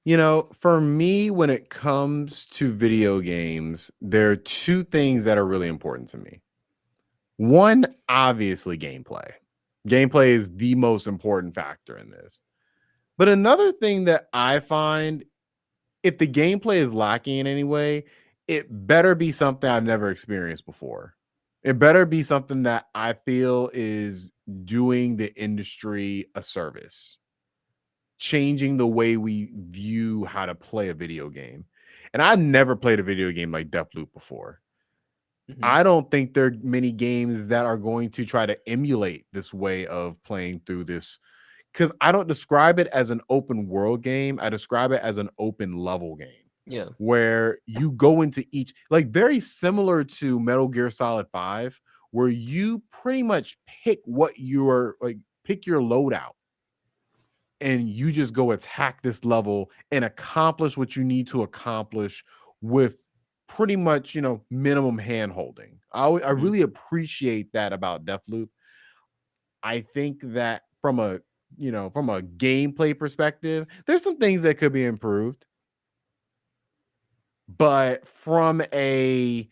You know, for me, when it comes to video games, there are two things that are really important to me. One, obviously, gameplay. Gameplay is the most important factor in this. But another thing that I find, if the gameplay is lacking in any way, it better be something I've never experienced before. It better be something that I feel is doing the industry a service, changing the way we view how to play a video game. And I've never played a video game like Deathloop before. Mhm. I don't think there are many games that are going to try to emulate this way of playing through this, because I don't describe it as an open world game. I describe it as an open level game Yeah. where you go into each, like very similar to Metal Gear Solid 5, where you pretty much pick what you're like, pick your loadout and you just go attack this level and accomplish what you need to accomplish with pretty much, you know, minimum hand holding. I Mhm. really appreciate that about Deathloop. I think that from a, you know, from a gameplay perspective, there's some things that could be improved, but from a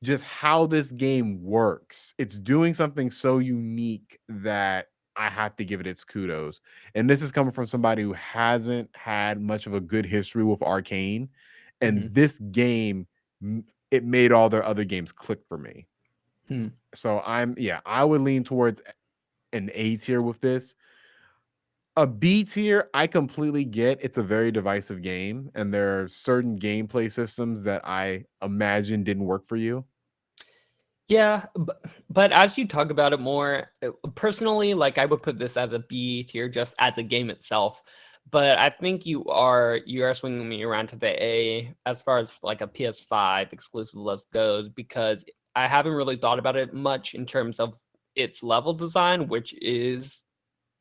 just how this game works, it's doing something so unique that I have to give it its kudos. And this is coming from somebody who hasn't had much of a good history with Arcane. And Mhm. this game, it made all their other games click for me. Hmm. So I would lean towards an A tier with this. A B tier, I completely get it's a very divisive game, and there are certain gameplay systems that I imagine didn't work for you. Yeah, but as you talk about it more, personally, like I would put this as a B tier just as a game itself. But I think you are swinging me around to the A as far as like a PS5 exclusive list goes, because I haven't really thought about it much in terms of its level design, which is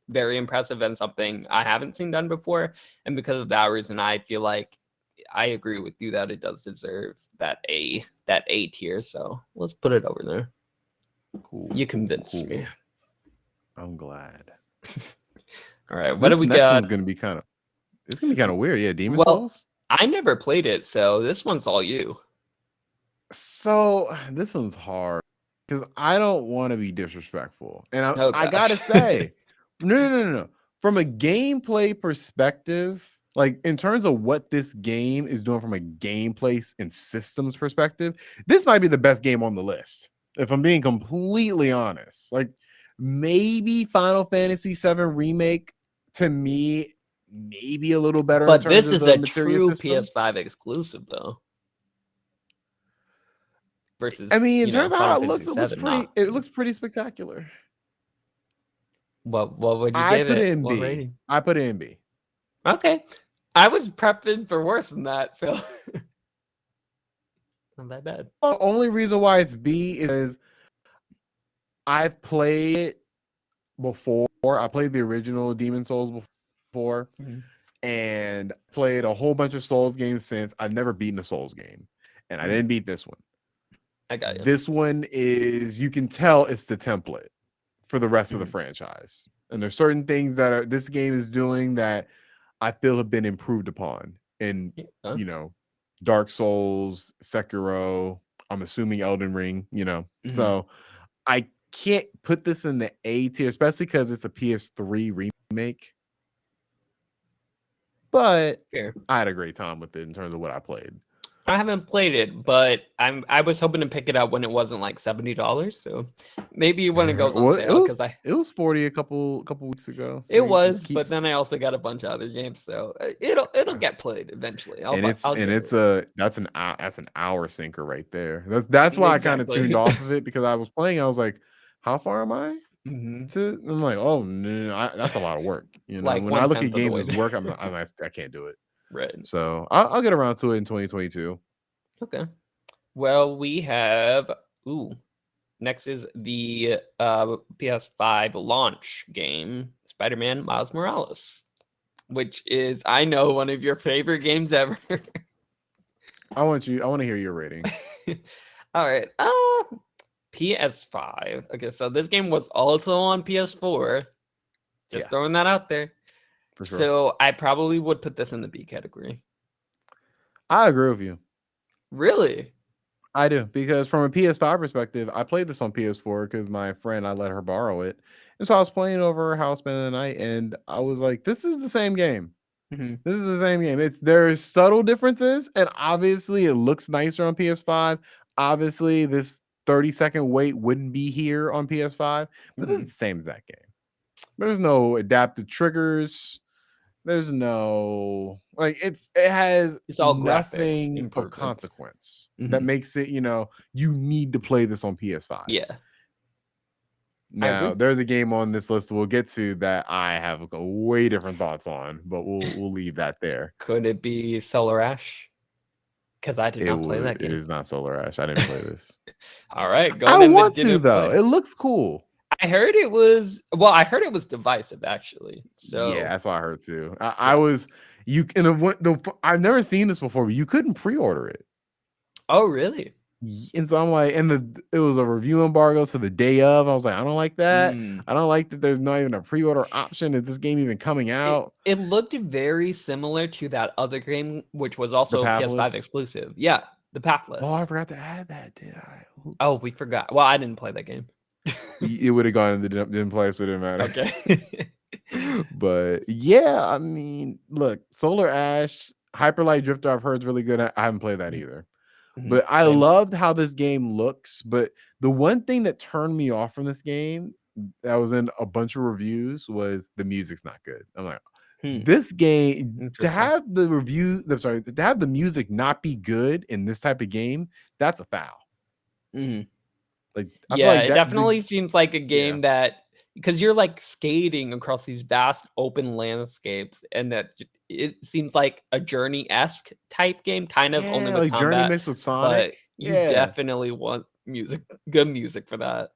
very impressive and something I haven't seen done before. And because of that reason, I feel like I agree with you that it does deserve that A tier. So let's put it over there. Cool. You convinced me. Cool. I'm glad. All right, what do This we next got? one's gonna be kind of it's gonna be kind of weird. Yeah, Demon Well, Souls. I never played it, so this one's all you. So this one's hard because I don't want to be disrespectful, and I, Oh I gotta gosh. say, no. From a gameplay perspective, like in terms of what this game is doing from a gameplay and systems perspective, this might be the best game on the list. If I'm being completely honest, like maybe Final Fantasy VII Remake to me, maybe a little better in But terms this of is the a materia true system. PS5 exclusive though. I Versus, mean, in terms of Final how it Fantasy looks, 7 not. it looks pretty spectacular. What would you I give put it it? in What B. rating? I put it in B. Okay. I was prepping for worse than that, so not that bad. The only reason why it's B is I've played it before. I played the original Demon Souls before, Mhm. and played a whole bunch of Souls games since. I've never beaten a Souls game, and I didn't beat this one. I got you. This one is, you can tell it's the template for the rest of the Mhm. franchise. And there's certain things that this game is doing that I feel have been improved upon in, Yeah. Dark Souls, Sekiro, I'm assuming Elden Ring, Mhm. So I can't put this in the A tier, especially because it's a PS3 remake. But Fair. I had a great time with it in terms of what I played. I haven't played it, but I was hoping to pick it up when it wasn't like $70. So maybe when it goes on Well, sale, because I it was 40 a couple weeks ago. So it you just was, keep, but then I also got a bunch of other games, so it'll get played eventually. and I'll get it's it. that's an hour sinker right there. That's why I kind of tuned Exactly. off of it, because I was playing. I was like, how far am I Mhm. to? I'm like, oh no, that's a lot of work. Like When I one look at tenth of the games way as there. work, I can't do it. Right. So I'll get around to it in 2022. Okay. Well, we have next is the PS5 launch game, Spider-Man Miles Morales, which is, I know, one of your favorite games ever. I want to hear your rating. All right. PS5. Okay, so this game was also on PS4. Just Yeah, throwing that out there. for sure. So I probably would put this in the B category. I agree with you. Really? I do, because from a PS5 perspective, I played this on PS4 because my friend, I let her borrow it. And so I was playing over her house, spending the night, and I was like, this is the same game. Hmm. This is the same game. There's subtle differences, and obviously it looks nicer on PS5. Obviously, this 30-second wait wouldn't be here on PS5, but this is Hmm. the same exact game. There's no adaptive triggers. There's no, like, it has It's all graphics nothing of improvements. consequence that Hmm. makes it, you need to play this on PS5. Yeah, I Now, agree. there's a game on this list we'll get to that I have a way different thoughts on, but we'll leave that there. Could it be Solar Ash? Because I did not play that It game. is not Solar Ash. I didn't play this. All right, I going in the want to didn't though. play. It looks cool. I heard it was, well, I heard it was divisive actually. Yeah, So that's what I heard too. I yeah. was you in I've never seen this before, but you couldn't pre-order it. Oh, really? And so I'm like, it was a review embargo to the day of. I was like, I don't like that. Mm. I don't like that there's not even a pre-order option. Is this game even coming It out? it looked very similar to that other game, which was The also PS5 Pathless. exclusive. Yeah, the Oh, I Pathless. forgot to add that, did I? Oh, Oops. we forgot. Well, I didn't play that game. It would have gone in the didn't play, so it didn't matter. Okay. But yeah, I mean, look, Solar Ash, Hyperlight Drifter, I've heard is really good. I haven't played that either. But I Same. loved how this game looks. But the one thing that turned me off from this game that was in a bunch of reviews was the music's not good. I'm like, Hmm. this game to Interesting. have the reviews, I'm sorry, to have the music not be good in this type of game, that's a foul. Mhm. Like I feel Yeah, like it that the definitely seems like a yeah. game that because you're, like, skating across these vast open landscapes, and that j it seems like a Journey-esque type game, kind of only Yeah, with like Journey combat, mixed with but Sonic. you Yeah. definitely want music good music for that.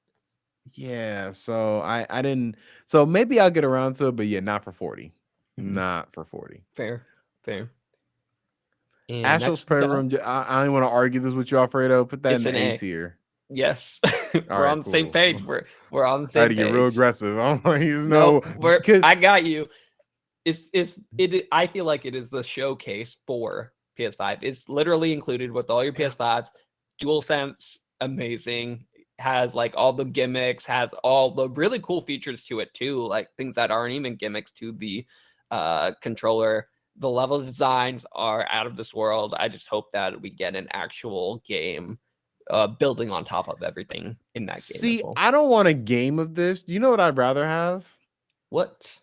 Yeah. So I didn't so maybe I'll get around to it, but yeah, not for 40. Mhm. Not for 40. Fair, fair. And Astro's next we got Playroom, I don't want to argue this with you, Alfredo. Put that in it's an the A A. tier. Yes. All We're right, on the same cool. page. We're on the I had same to get real page. aggressive. I'm like, there's Nope, no we're because I got you. I feel like it is the showcase for PS5. It's literally included with all your PS5s. DualSense, amazing. Has like all the gimmicks, has all the really cool features to it too, like things that aren't even gimmicks to the controller. The level designs are out of this world. I just hope that we get an actual game building on top of everything in that game as see, well. I don't want a game of this. You know what I'd rather have? What?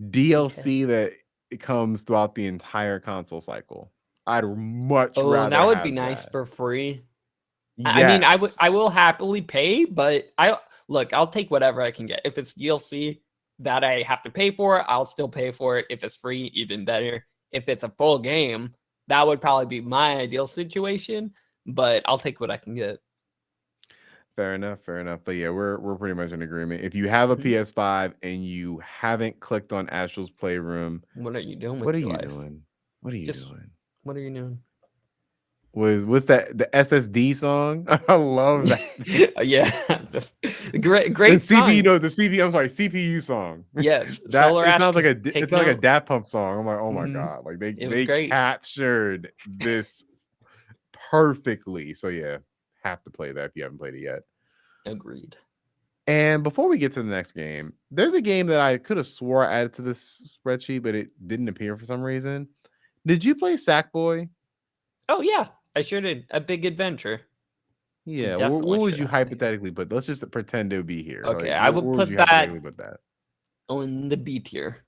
Okay. DLC that it comes throughout the entire console cycle. I'd much Oh, that rather would be have nice that. for free. I mean, Yes. I will happily pay, but I'll take whatever I can get. If it's DLC that I have to pay for, I'll still pay for it. If it's free, even better. If it's a full game, that would probably be my ideal situation, but I'll take what I can get. Fair enough, fair enough. But yeah, we're pretty much in agreement. If you have a Mhm. PS5 and you haven't clicked on Astro's Playroom, What are you doing what with are your you life? doing? What are you Just doing? what are you doing? What's that the SSD song? I love that. Yeah, just great The great CPU, no, songs. the CPU, I'm sorry, CPU song. Yes, That Solar it Ash, sounds like it take sounds like a note. Dap Pump song. I'm like, oh my Mhm. god, like It was they great. captured this perfectly. So yeah, have to play that if you haven't played it yet. Agreed. And before we get to the next game, there's a game that I could have swore I added to this spreadsheet, but it didn't appear for some reason. Did you play Sackboy? Oh, yeah, I sure did. A Big Adventure. Yeah. What Definitely would should you have it here. hypothetically put? Let's just pretend it would be here. Okay, Like, I would where would put you that hypothetically put that? on the B tier.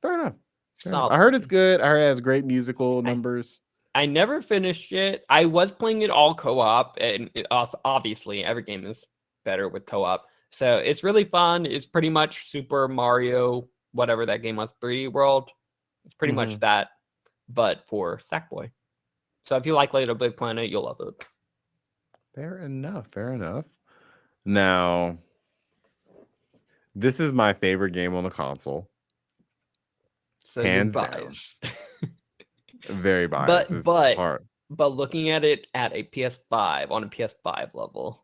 Fair enough. Fair enough. I heard it's Solidly. good. I heard it has great musical I numbers. I never finished it. I was playing it all co-op, and obviously every game is better with co-op. So it's really fun. It's pretty much Super Mario, whatever that game was, 3D World. It's pretty much Hmm. that, but for Sackboy. So if you like Little Big Planet, you'll love it. Fair enough. Fair enough. Now, this is my favorite game on the console, So you're hands down. biased. Very biased. But It's but hard. but looking at it at a PS5 on a PS5 level,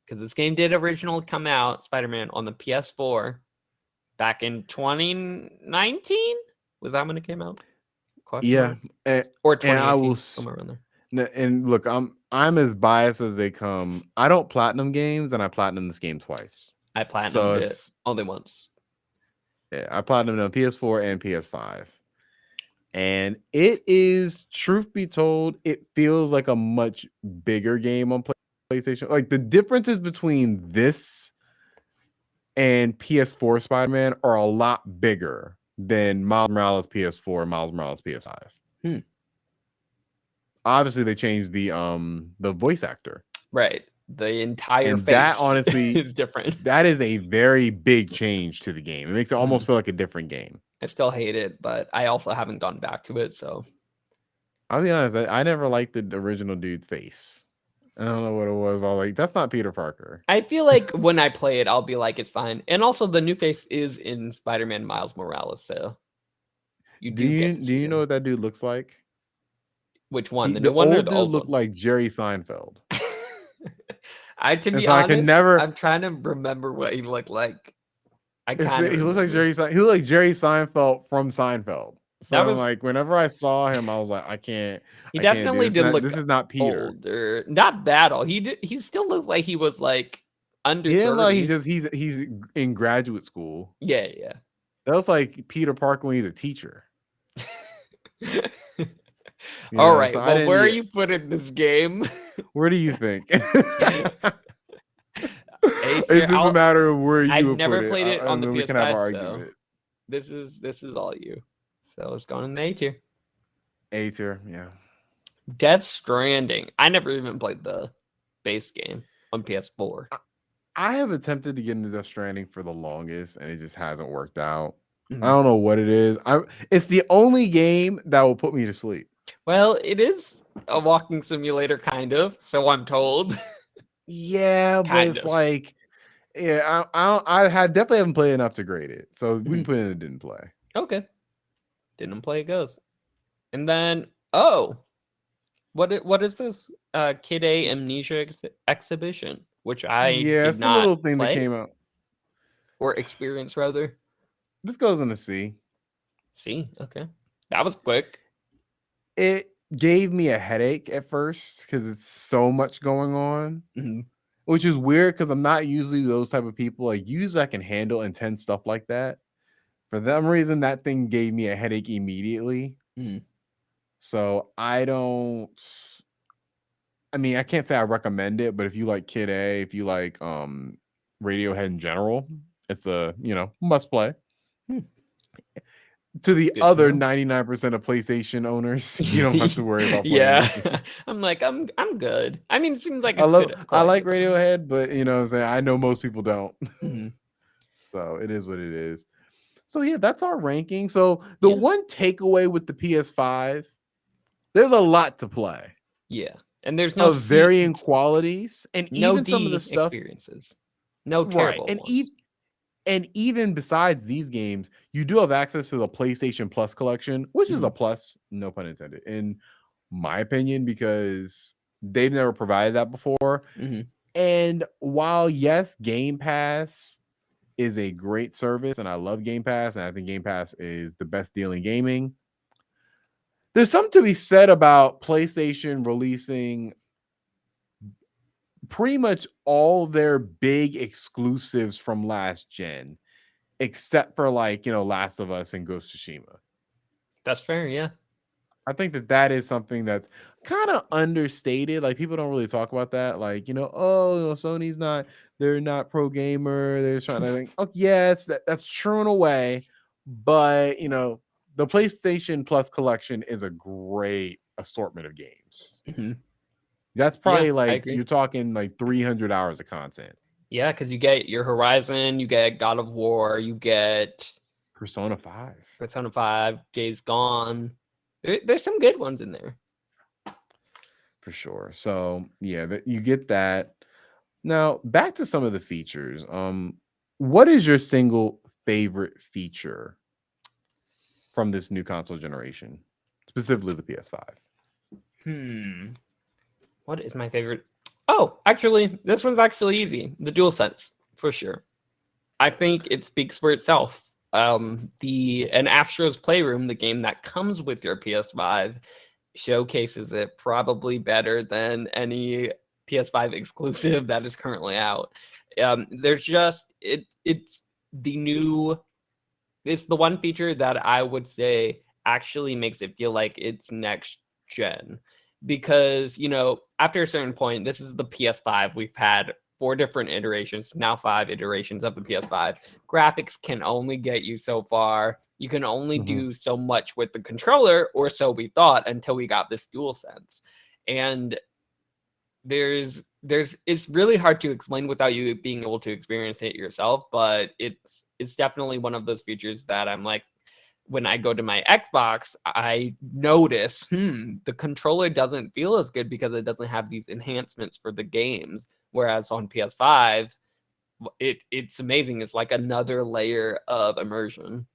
because this game did originally come out, Spider-Man, on the PS4 back in 2019. Was that when it came out? Question Yeah, mark. and, Or and I will 2018, somewhere around there. And look, I'm as biased as they come. I don't platinum games, and I platinum this game twice. I So platinumed it it's only once. yeah, I platinumed on PS4 and PS5, and it is, truth be told, it feels like a much bigger game on PlayStation. Like the differences between this and PS4 Spider-Man are a lot bigger than Miles Morales PS4 and Miles Morales PS5. Hmm. Obviously, they changed the voice actor. Right. The entire And that face honestly, is different. that is a very big change to the game. It makes it almost Mhm. feel like a different game. I still hate it, but I also haven't gone back to it, so I'll be honest, I never liked the original dude's face. I don't know what it was. All like, that's not Peter Parker. I feel like when I play it, I'll be like, it's fine. And also, the new face is in Spider-Man Miles Morales, so you Do do get you to do see you know him. what that dude looks like? Which one? The The new one or old the dude old looked one? like Jerry Seinfeld. To And be so I can honest, never I'm trying to remember what he looked like. I kind of he looks like remember. He looked like Jerry Seinfeld from Seinfeld. So That I'm was like, whenever I saw him, I was like, he I can't do definitely this. did Not look this is not Peter. older. Not that old. He still looked like he was like under He didn't look like 30. he's in graduate school. Yeah, yeah. That was like Peter Parker when he's a teacher. You All know, so right. I Well, didn't. where are Yeah, you putting this game? where do you think? A It's tier. just a matter of where I've you would put never it, played it on and the then we can have our PS5, so argument. this is all you. So it's going in the A tier. A tier, yeah. Death Stranding. I never even played the base game on PS4. I have attempted to get into Death Stranding for the longest, and it just hasn't worked out. I Mhm. don't know what it is. It's the only game that will put me to sleep. Well, it is a walking simulator, kind of. So I'm told. Yeah, but Kind it's of. like, yeah, definitely haven't played enough to grade it. So we can Mhm. put in a didn't play. Okay. Didn't play it goes. And then, oh, what is this? Kid A Amnesia exhibition, which I Yeah, did it's a not little thing that play came out. or experience rather. This goes in the C. See, okay, that was quick. It gave me a headache at first because it's so much going on, Mhm. which is weird because I'm not usually those type of people. Like usually I can handle intense stuff like that. For some reason, that thing gave me a headache immediately. Mhm. So I don't. I mean, I can't say I recommend it, but if you like Kid A, if you like Radiohead in general, it's a must play. Hmm. To the Good to other know. 99% of PlayStation owners, you don't have to worry about playing Yeah, this game. I'm like I'm good. I mean, it seems like a good I like quality of game. Radiohead, but you know what I'm saying, I know most people don't. Mhm. So it is what it is. So yeah, that's our ranking. So the Yeah, one takeaway with the PS5, there's a lot to play yeah, and there's no of C, varying qualities, and no even some of the D stuff, experiences, no right. terrible ones. And even besides these games, you do have access to the PlayStation Plus collection, which is Mhm. a plus, no pun intended, in my opinion, because they've never provided that before. Mhm. And while yes, Game Pass is a great service, and I love Game Pass, and I think Game Pass is the best deal in gaming, there's something to be said about PlayStation releasing pretty much all their big exclusives from last gen, except for like, Last of Us and Ghost of Tsushima. That's fair. Yeah. I think that is something that's kind of understated. Like people don't really talk about that. Like, Sony's they're not pro gamer. They're trying to think, oh yeah, that's true in a way. But the PlayStation Plus collection is a great assortment of games. Mhm. That's Yeah, probably I like agree. you're talking like 300 hours of content. Yeah, because you get your Horizon, you get God of War, you get Persona 5. Persona 5, Days Gone. There's some good ones in there. For sure. So yeah, you get that. Now back to some of the features. What is your single favorite feature from this new console generation, specifically the PS5? Hmm. What is my favorite? Oh, actually, this one's actually easy. The DualSense, for sure. I think it speaks for itself. The an Astro's Playroom, the game that comes with your PS5, showcases it probably better than any PS5 exclusive that is currently out. There's just it's the new it's the one feature that I would say actually makes it feel like it's next gen. Because, after a certain point, this is the PS5. We've had four different iterations, now five iterations of the PS5. Graphics can only get you so far. You can only Mhm. do so much with the controller, or so we thought, until we got this DualSense. And there's it's really hard to explain without you being able to experience it yourself, but it's definitely one of those features that I'm like, when I go to my Xbox, I notice, the controller doesn't feel as good because it doesn't have these enhancements for the games. Whereas on PS5, it's amazing. It's like another layer of immersion.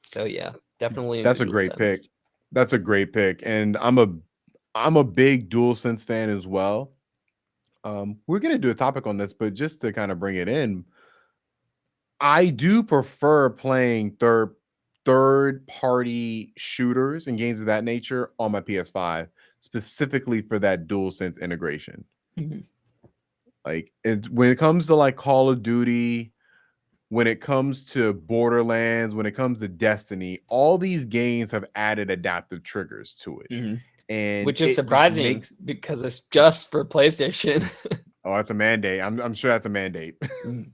So yeah, definitely the That's a dual great pick. sense. That's a great pick, and I'm a big DualSense fan as well. We're gonna do a topic on this, but just to kind of bring it in, I do prefer playing third party shooters and games of that nature on my PS5, specifically for that DualSense integration. Mhm. Like when it comes to like Call of Duty, when it comes to Borderlands, when it comes to Destiny, all these games have added adaptive triggers to it. Mhm. and Which is it just surprising makes because it's just for PlayStation. oh, that's a mandate. I'm sure that's a mandate. Mm.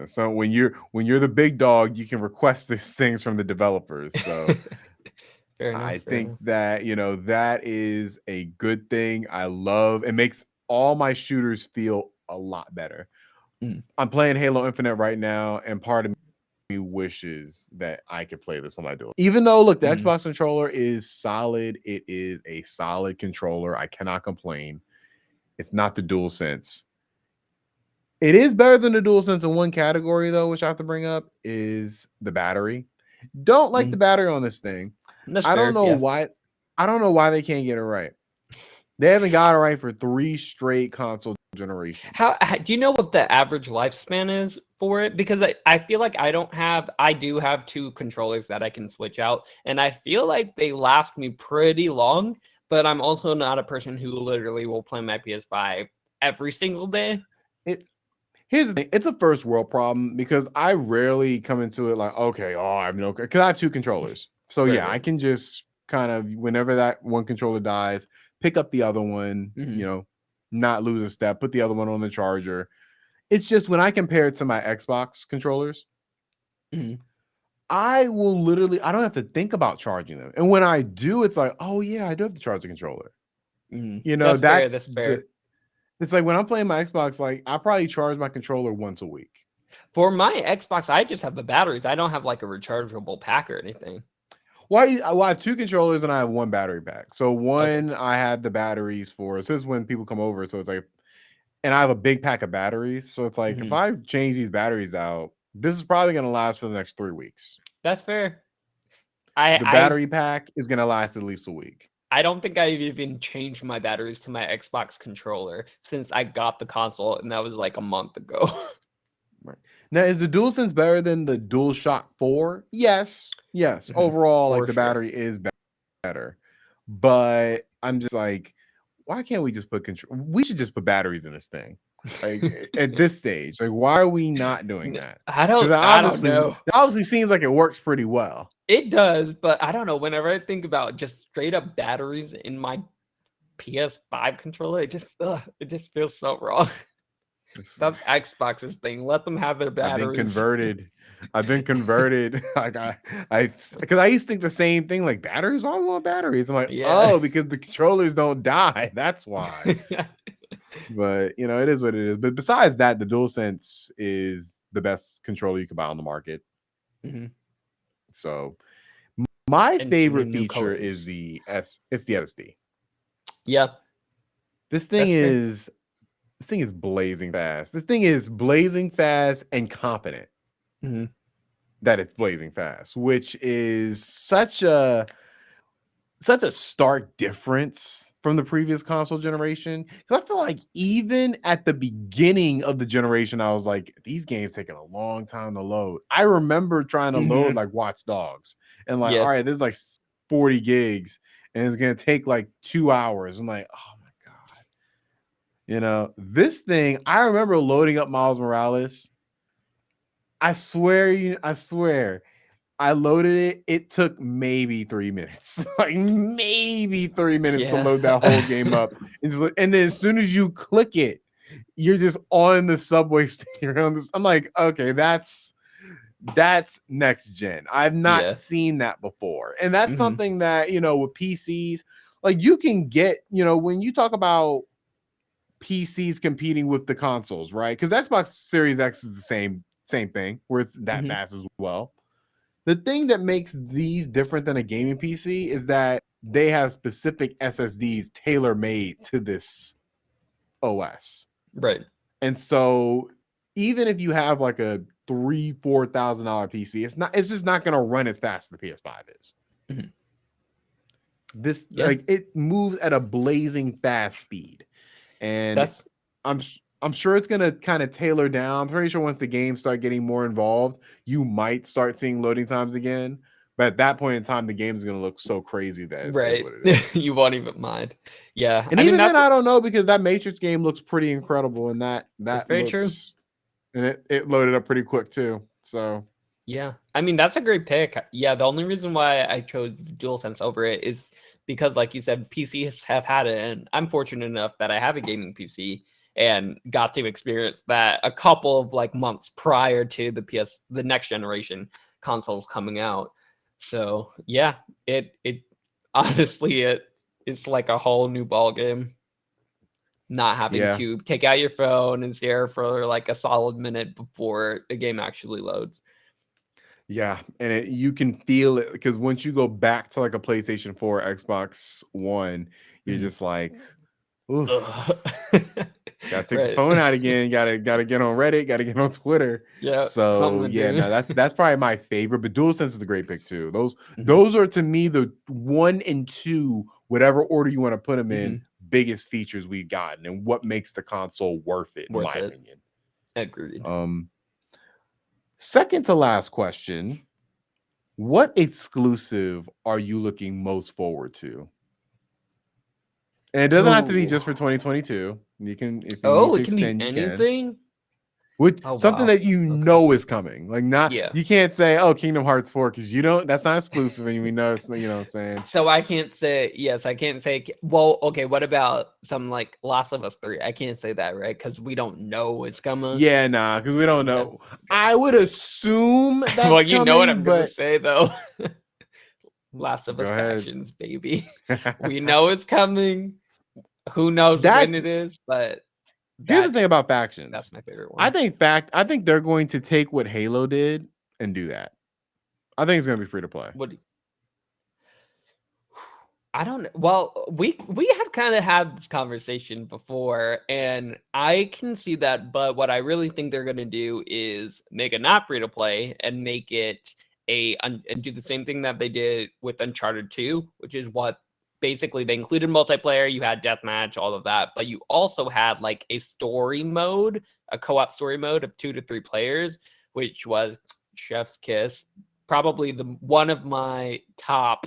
So when you're the big dog, you can request these things from the developers. So Fair enough, I fair think enough. that that is a good thing. I love it makes all my shooters feel a lot better. Mm, I'm playing Halo Infinite right now, and part of me wishes that I could play this on my dual. Even though, look, the mm, Xbox controller is solid. It is a solid controller. I cannot complain. It's not the dual sense. It is better than the DualSense in one category, though, which I have to bring up is the battery. Don't like the mm. battery on this thing. That's I don't fair, know yeah. why. I don't know why they can't get it right. They haven't got it right for 3 straight console generations. How do you know what the average lifespan is for it? Because I feel like I do have 2 controllers that I can switch out, and I feel like they last me pretty long, but I'm also not a person who literally will play my PS5 every single day. It Here's the thing, it's a first world problem because I rarely come into it like, okay, oh, I have no because I have 2 controllers. So Right, yeah, I right. can just kind of whenever that one controller dies, pick up the other one, Mhm, not lose a step, put the other one on the charger. It's just when I compare it to my Xbox controllers, mhm, I don't have to think about charging them. And when I do, it's like, oh yeah, I do have to charge the controller. mhm. You know, That's fair, that's that's fair. the it's like when I'm playing my Xbox, like I probably charge my controller once a week. For my Xbox, I just have the batteries. I don't have like a rechargeable pack or anything. Well, I have 2 controllers and I have 1 battery pack. So Okay. one I have the batteries for. So this is when people come over. So it's like, and I have a big pack of batteries. So it's like if Mhm. I change these batteries out, this is probably going to last for the next 3 weeks. That's fair. I The I battery pack is going to last at least a week. I don't think I've even changed my batteries to my Xbox controller since I got the console, and that was like a month ago. Right. Now, is the DualSense better than the DualShock 4? Yes. Yes. Mhm. Overall, like For the sure. battery is better. But I'm just like, why can't we just put control? We should just put batteries in this thing. Like at this stage, like why are we not doing N that? Because I don't know. it obviously seems like it works pretty well. It does, but I don't know, whenever I think about just straight up batteries in my PS5 controller, it just feels so wrong. That's Xbox's thing, let them have their I've been batteries. converted. I've been converted. Like because I used to think the same thing. Like batteries, why do we want batteries? I'm like, Yeah. oh, because the controllers don't die. That's why. But it is what it is. But besides that, the DualSense is the best controller you can buy on the market. Mhm. So my And seeing favorite new feature is colors. the it's the SSD. Yeah, This thing that's fair. is this thing is blazing fast. This thing is blazing fast and confident Mhm, that it's blazing fast, which is such a stark difference from the previous console generation. Because I feel like even at the beginning of the generation, I was like, these games taking a long time to load. I remember trying to load mhm. like Watch Dogs and like, all Yeah. right, this is like 40 gigs and it's gonna take like 2 hours. I'm like, oh my god. This thing, I remember loading up Miles Morales. I swear, I loaded it. It took maybe 3 minutes, like maybe 3 minutes to Yeah. load that whole game up. And then as soon as you click it, you're just on the subway station around this. I'm like, okay, that's next gen. I've not Yeah. seen that before. And that's Mhm, something that, with PCs, like you can get, when you talk about PCs competing with the consoles, right? Because Xbox Series X is the same thing, where it's that mhm. fast as well. The thing that makes these different than a gaming PC is that they have specific SSDs tailor made to this OS. Right. And so even if you have like a $3,000-$4,000 PC, it's just not gonna run as fast as the PS5 is. Mhm. This Yeah. like it moves at a blazing fast speed. And That's I'm sure it's gonna kind of tailor down. I'm pretty sure once the games start getting more involved, you might start seeing loading times again. But at that point in time, the game is gonna look so crazy that it is right. what it is. You won't even mind. Yeah. And I mean, even then, I don't know because that Matrix game looks pretty incredible, and that that's that very true. looks and it loaded up pretty quick too. So Yeah. I mean, that's a great pick. Yeah, the only reason why I chose the DualSense over it is because like you said, PCs have had it, and I'm fortunate enough that I have a gaming PC and got to experience that a couple of like months prior to the next generation consoles coming out. So yeah, it honestly it's like a whole new ball game. Not having Yeah. to take out your phone and stare for like a solid minute before the game actually loads. Yeah, and you can feel it because once you go back to like a PlayStation 4, Xbox One, you're Mhm. just like, oof, Ugh. gotta take the Right. phone out again. Gotta get on Reddit. Gotta get on Twitter. Yeah, So something yeah, to no, do. that's probably my favorite. But DualSense is a great pick too. Those Mhm, those are to me the 1 and 2, whatever order you want to put them in, mhm. biggest features we've gotten and what makes the console worth it, in Worth my it. opinion. Agreed. Um, second to last question. What exclusive are you looking most forward to? And it doesn't have to be Oh. just for 2022. You can, if you need Oh, to it can be extend, you can. anything? Which Oh, something wow. that you Okay. know is coming. Like not Yeah. you can't say, oh, Kingdom Hearts 4, because you don't that's not exclusive, and we know it's you know what I'm saying. So I can't say yes, I can't say well, okay, what about some like Last of Us 3? I can't say that, right? Because we don't know it's coming. Yeah, nah, because we don't Yeah. know. I would assume Well, that's you know what coming, I'm gonna but say though. Last of go Us ahead. Factions, baby. We know it's coming. Who knows That when it is, but here's the that thing about that's factions. my favorite one. I think they're going to take what Halo did and do that. I think it's gonna be free to play. What I don't know. Well, we had kind of had this conversation before, and I can see that. But what I really think they're going to do is make it not free to play and make it and do the same thing that they did with Uncharted 2, which is what basically they included multiplayer. You had deathmatch, all of that, but you also had like a story mode, a co-op story mode of 2 to 3 players, which was Chef's Kiss. Probably the one of my top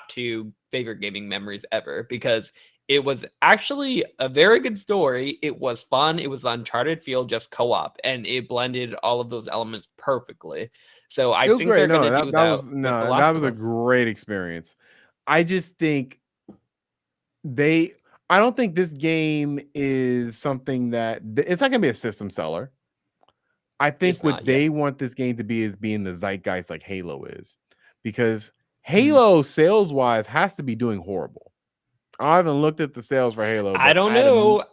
2 favorite gaming memories ever because it was actually a very good story. It was fun. It was Uncharted feel, just co-op, and it blended all of those elements perfectly. So I It was think great. they're No, gonna do that with The that Last was of a Us. great experience. I just think they I don't think this game is something that it's not gonna be a system seller. I think It's what not, yeah. they want this game to be is being the zeitgeist like Halo is. Because Mhm. Halo sales wise has to be doing horrible. I haven't looked at the sales for Halo, I but don't know.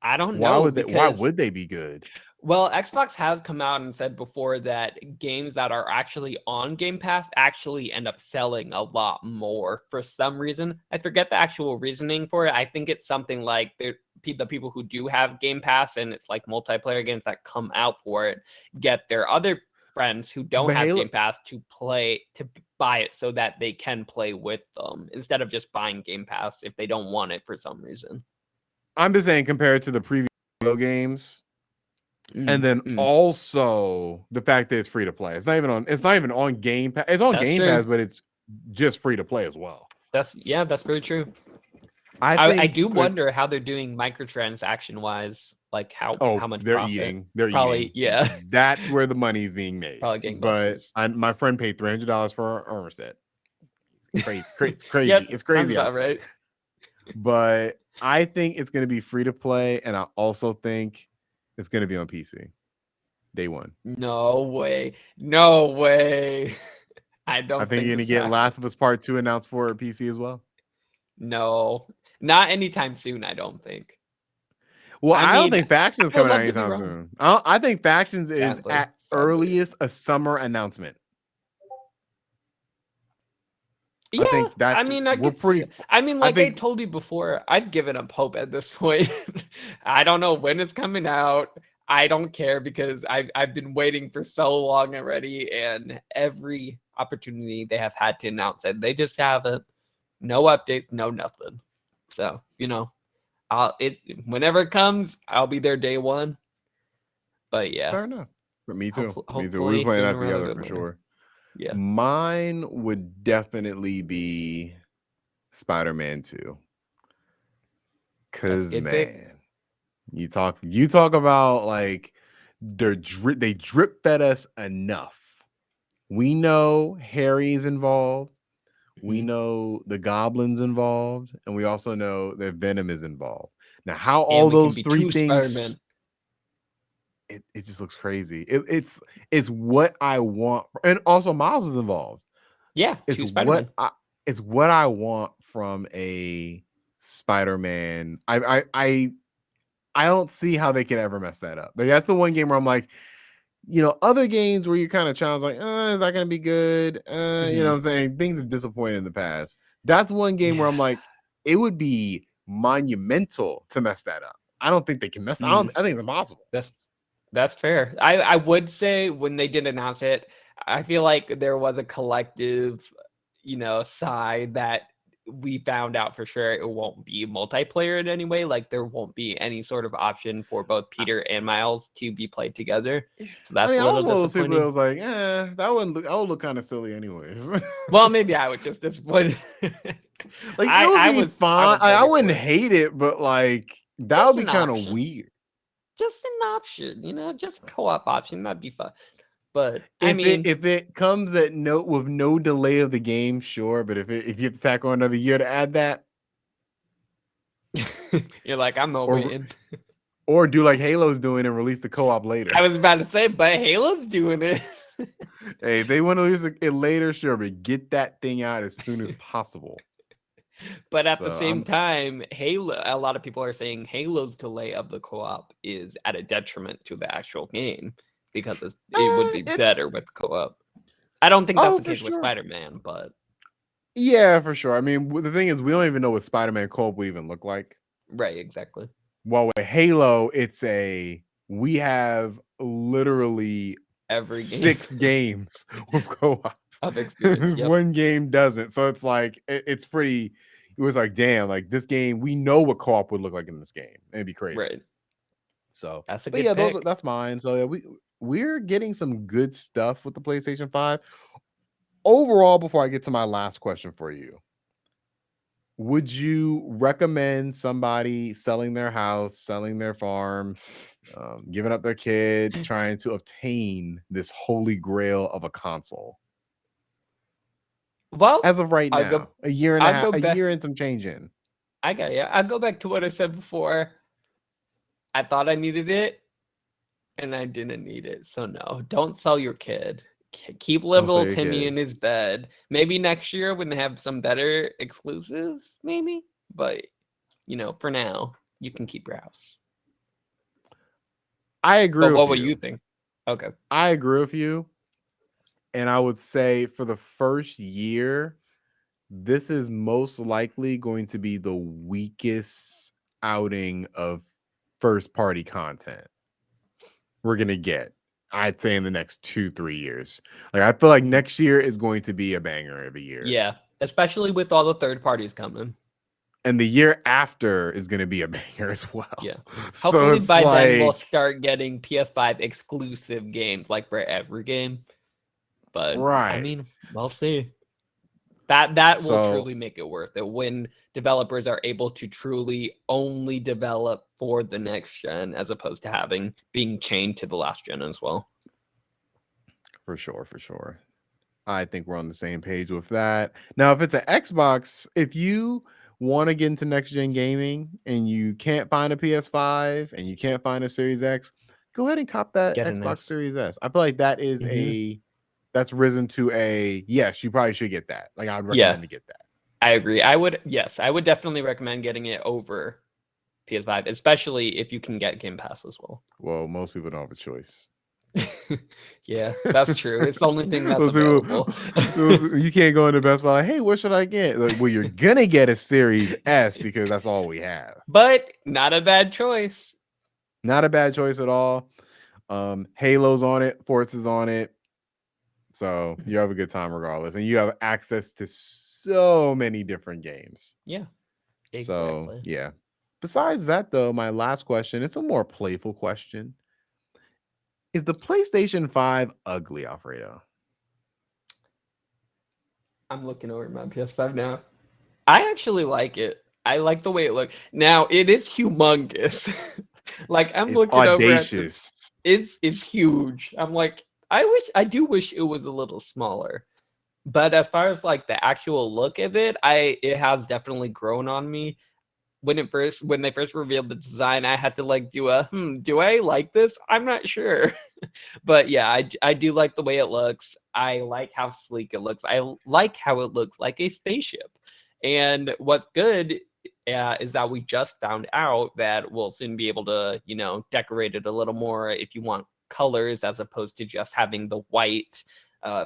I don't know why because would they be good? well, Xbox has come out and said before that games that are actually on Game Pass actually end up selling a lot more for some reason. I forget the actual reasoning for it. I think it's something like the people who do have Game Pass and it's like multiplayer games that come out for it get their other friends who don't But have Halo Game Pass to buy it so that they can play with them instead of just buying Game Pass if they don't want it for some reason. I'm just saying compared to the previous Halo games, and Mm, then mm. also the fact that it's free to play. It's not even on Game Pass. It's on That's Game true. Pass, but it's just free to play as well. That's very true. I I think do wonder how they're doing microtransaction wise, like how much they're profit. eating. They're Probably, eating. yeah, That's where the money's being made. probably But gangbusters. my friend paid $300 for an armor set. It's Yep, crazy. It's sounds crazy out about there. right. But I think it's going to be free to play, and I also think it's going to be on PC day one. No way. No way. I I don't think think you're going to this get happens. Last of Us Part 2 announced for PC as well. No, not anytime soon, I don't think. Well, I I don't mean, think Factions I would coming out love to be anytime wrong. soon. I think Factions is Sadly, at sadly. earliest a summer announcement. Yeah, I think I that's mean, I we're could see pretty. it. I mean, I like I think told you before, I've given up hope at this point. I don't know when it's coming out. I don't care because I've been waiting for so long already, and every opportunity they have had to announce it, they just haven't. No updates, no nothing. So, whenever it comes, I'll be there day one. But yeah, fair enough. But me too. Me too. We'll be hopefully playing that sooner rather together than for later. sure. Yeah, Mine would definitely be Spider-Man 2. that's a Cause good pick. man, you talk about like they drip fed us enough. We know Harry is involved. we Mhm. know the goblins involved, and we also know that Venom is involved. Now, how And all we can those be three 2 things, Spider-Man. it just looks crazy. It's what I want, and also Miles is involved. Yeah, It's 2 what Spider-Man. I want from a Spider-Man. I don't see how they can ever mess that up. Like, that's the one game where I'm like, other games where you're kind of challenged, like, is that gonna be good? What Mhm. I'm saying? Things have disappointed in the past. That's one game where Yeah. I'm like, it would be monumental to mess that up. I don't think they can mess. Mm. I think it's impossible. That's that's fair. I would say when they did announce it, I feel like there was a collective, sigh that we found out for sure it won't be multiplayer in any way. Like there won't be any sort of option for both Peter and Miles to be played together. So I that's mean, a I little was one of those people that disappointing. was like, that would look kind of silly anyways. Well, maybe I was just disappointed. Like, it I would I be was I fine. was I ready for wouldn't it. hate it, but like that would Just be an kind of option. weird. Just an option, just a co-op option. That'd be fun. But I If it mean, if it comes at no with no delay of the game, sure. But if you have to tack on another year to add that, you're like, I'm not or waiting. or do like Halo's doing and release the co-op later. I was about to say, but Halo's doing it. Hey, if they want to release it later, sure, but get that thing out as soon as possible. But at the So same time, Halo, a lot of people are saying Halo's delay of the co-op is at a detriment to the actual game because it would be it's better with co-op. I don't think that's the for case with sure. Spider-Man, but Yeah, for sure. I mean, the thing is, we don't even know what Spider-Man co-op would even look like. right, exactly. While with Halo, we have literally Every game 6 games with co-op. of experience. This Yep. one game doesn't. So it's like it's pretty. It was like, damn, like this game, we know what co-op would look like in this game. It'd be crazy. Right. So, That's a but good yeah, pick. that's mine. So yeah, we're getting some good stuff with the PlayStation 5. Overall, before I get to my last question for you, would you recommend somebody selling their house, selling their farm, giving up their kid, trying to obtain this holy grail of a console? Well, As of right I'll go now, a year and a I'll half, go a back. year and some change in. I got you. I'll go back to what I said before. I thought I needed it and I didn't need it. So no, don't sell your kid. Keep Don't sell little your Timmy kid. in his bed. Maybe next year when they have some better exclusives, maybe. But for now, you can keep your house. I agree But with what would you you. think? Okay. I agree with you. And I would say for the first year, this is most likely going to be the weakest outing of first party content we're going to get. I'd say in the next 2-3 years. Like, I feel like Mhm. next year is going to be a banger of a year. Yeah, especially with all the third parties coming. And the year after is going to be a banger as well. Yeah. So Hopefully it's by then we'll like, start getting PS5 exclusive games like for every game. But I right. mean, we'll see. That will So truly make it worth it when developers are able to truly only develop for the next gen as opposed to being chained to the last gen as well. for sure, for sure. I think we're on the same page with that. Now, if it's an Xbox, if you want to get into next gen gaming and you can't find a PS5 and you can't find a Series X, go ahead and cop that Get an Xbox S. Series S. I feel like that is Mhm. that's risen to a yes, you probably should get that. Like, I would Yeah, recommend to get that. I agree. I would definitely recommend getting it over PS5, especially if you can get Game Pass as well. Well, most people don't have a choice. Yeah, that's true. It's the only thing that's Those available. you can't go into Best Buy like, hey, what should I get? Like, well, you're gonna get a Series S because that's all we have. But not a bad choice. Not a bad choice at all. Halo's on it, Forza's on it. So you have a good time regardless. And you have access to so many different games. Yeah, So exactly. yeah. Besides that, though, my last question, it's a more playful question. Is the PlayStation 5 ugly, Alfredo? I'm looking over my PS5 now. I actually like it. I like the way it looks. Now it is humongous. Like I'm It's looking over at this. audacious. It's huge. I'm like, I do wish it was a little smaller. But as far as, like, the actual look of it, it has definitely grown on me. When they first revealed the design, I had to, like, do a, "Hmm, do I like this? I'm not sure." But, yeah, I do like the way it looks. I like how sleek it looks. Like how it looks like a spaceship. And what's good, is that we just found out that we'll soon be able to, decorate it a little more if you want colors as opposed to just having the white,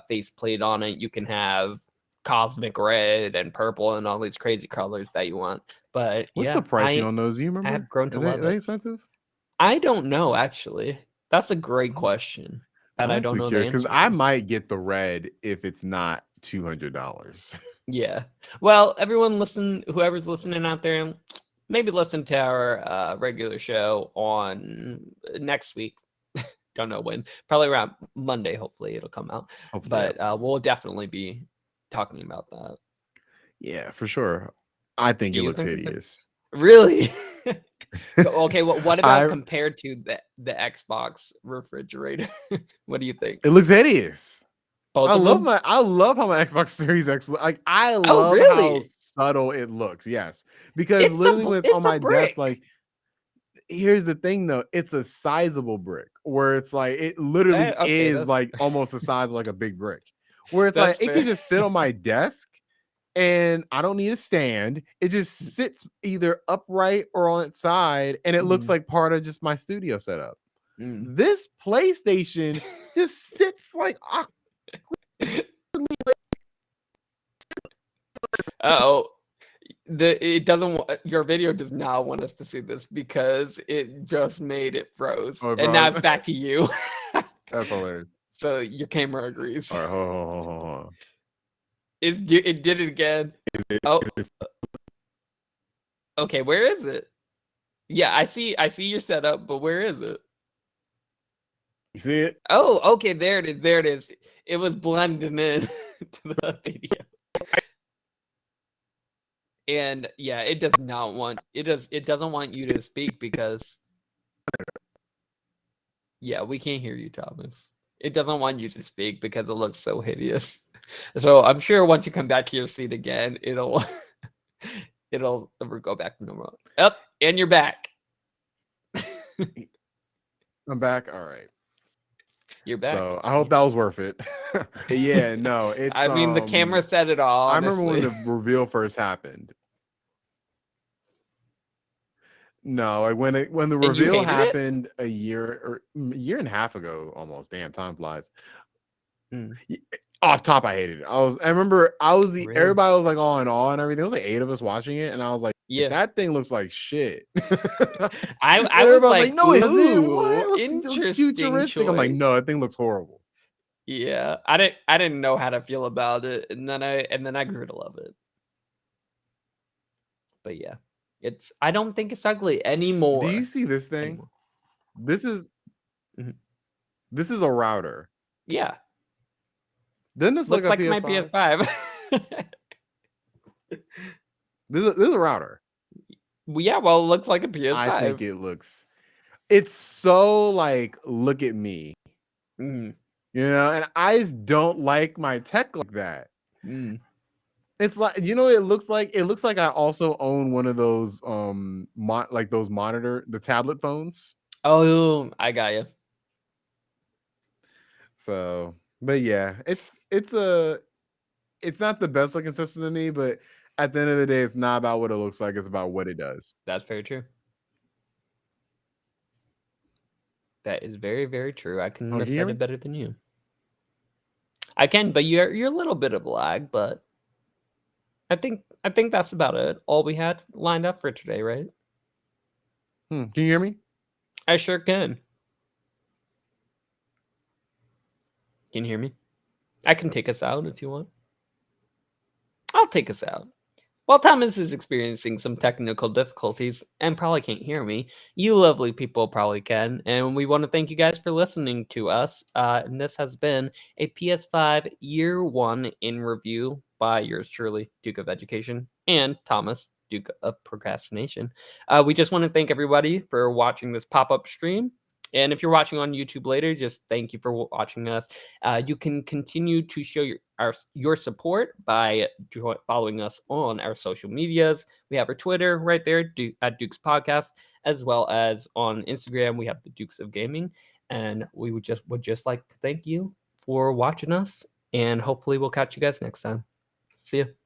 faceplate on it. You can have cosmic red and purple and all these crazy colors that you want. But What's the yeah, pricing on those? Do you I have remember? grown to Are love they it. expensive? I don't know, actually. That's a great Oh, question that I'm I don't actually know the curious because answer I to. might get the red if it's not $200. Yeah. Well, whoever's listening out there, maybe listen to our regular show on next week. Don't know when. Probably around Monday. Hopefully, it'll come out. Hopefully, yeah. But we'll definitely be talking about that. Yeah, for sure. I think Do it you looks think it's hideous. really? Okay. Well, what about I compared to the Xbox refrigerator? What do you think? It looks hideous. Both of them? I love how my Xbox Series X like I Oh, love how really? subtle it looks. Yes. Because literally when it's on It's a my desk, brick. like here's the thing though, it's a sizable brick where it's like it literally Okay, is like almost the size of like a big brick. Where it's like that's it fair. can just sit on my desk and I don't need a stand. It just sits either upright or on its side and it looks Mm, like part of just my studio setup. mm. This PlayStation just sits like Uh-oh. It doesn't your video does not want us to see this because it just made it froze. oh, And now bro. it's back to you. That's hilarious. So your camera agrees. All right, hold on. It did it again. Oh, Is okay, where is it? Yeah, I see your setup, but where is it? you see it? Oh, okay, there it is. There it is. It was blending in to the video. And yeah, it doesn't want you to speak because yeah, we can't hear you, Thomas. It doesn't want you to speak because it looks so hideous. So I'm sure once you come back to your seat again, it'll go back to normal. Up, and you're back. I'm back. All right. You're back. So I hope that was worth it. Yeah, no, it's I mean, the camera said it all, I remember when honestly. the reveal first happened. No, like when the And you reveal hated it? happened a year and a half ago almost. Damn, time flies. Mm, Off top, I hated it. I remember I was the really? everybody was like all in awe and everything. There was like 8 of us watching it, and I was like, Yeah. that thing looks like shit. And I was everybody was like, like, no, it doesn't. What? ooh, It looks interesting futuristic. I'm like, choice. no, that thing looks horrible. Yeah, I didn't know how to feel about it, and then I grew to love it. But yeah, I don't think it's ugly Do you anymore. see this thing? Anymore. This is Mhm. this is a router. Yeah, Doesn't this look looks like a like my PS5? PS5. This is a router. Well, yeah, well, it looks like a I think PS5. it's so like, look at me, Mm, and I just don't like my tech like that. mm. It's like, it looks like I also own one of those like those the tablet phones. Oh, I got you. So, but yeah, it's not the best looking system to me, but at the end of the day, it's not about what it looks like, it's about what it does. That's very true. That is very, very true. I couldn't Oh, can have you hear said it me? better than you. I can, but you're a little bit of lag, but I think that's about it. All we had lined up for today, right? Can you hear me? I sure can. Can you hear me? I can take us out if you want. I'll take us out. While Thomas is experiencing some technical difficulties and probably can't hear me, you lovely people probably can. And we want to thank you guys for listening to us. And this has been a PS5 Year 1 in review by yours truly, Duke of Education, and Thomas, Duke of Procrastination. We just want to thank everybody for watching this pop up stream. And if you're watching on YouTube later, just thank you for watching us. You can continue to show your support by following us on our social medias. We have our Twitter right there at Dukes Podcast, as well as on Instagram. We have the Dukes of Gaming, and we would just like to thank you for watching us, and hopefully we'll catch you guys next time. See you.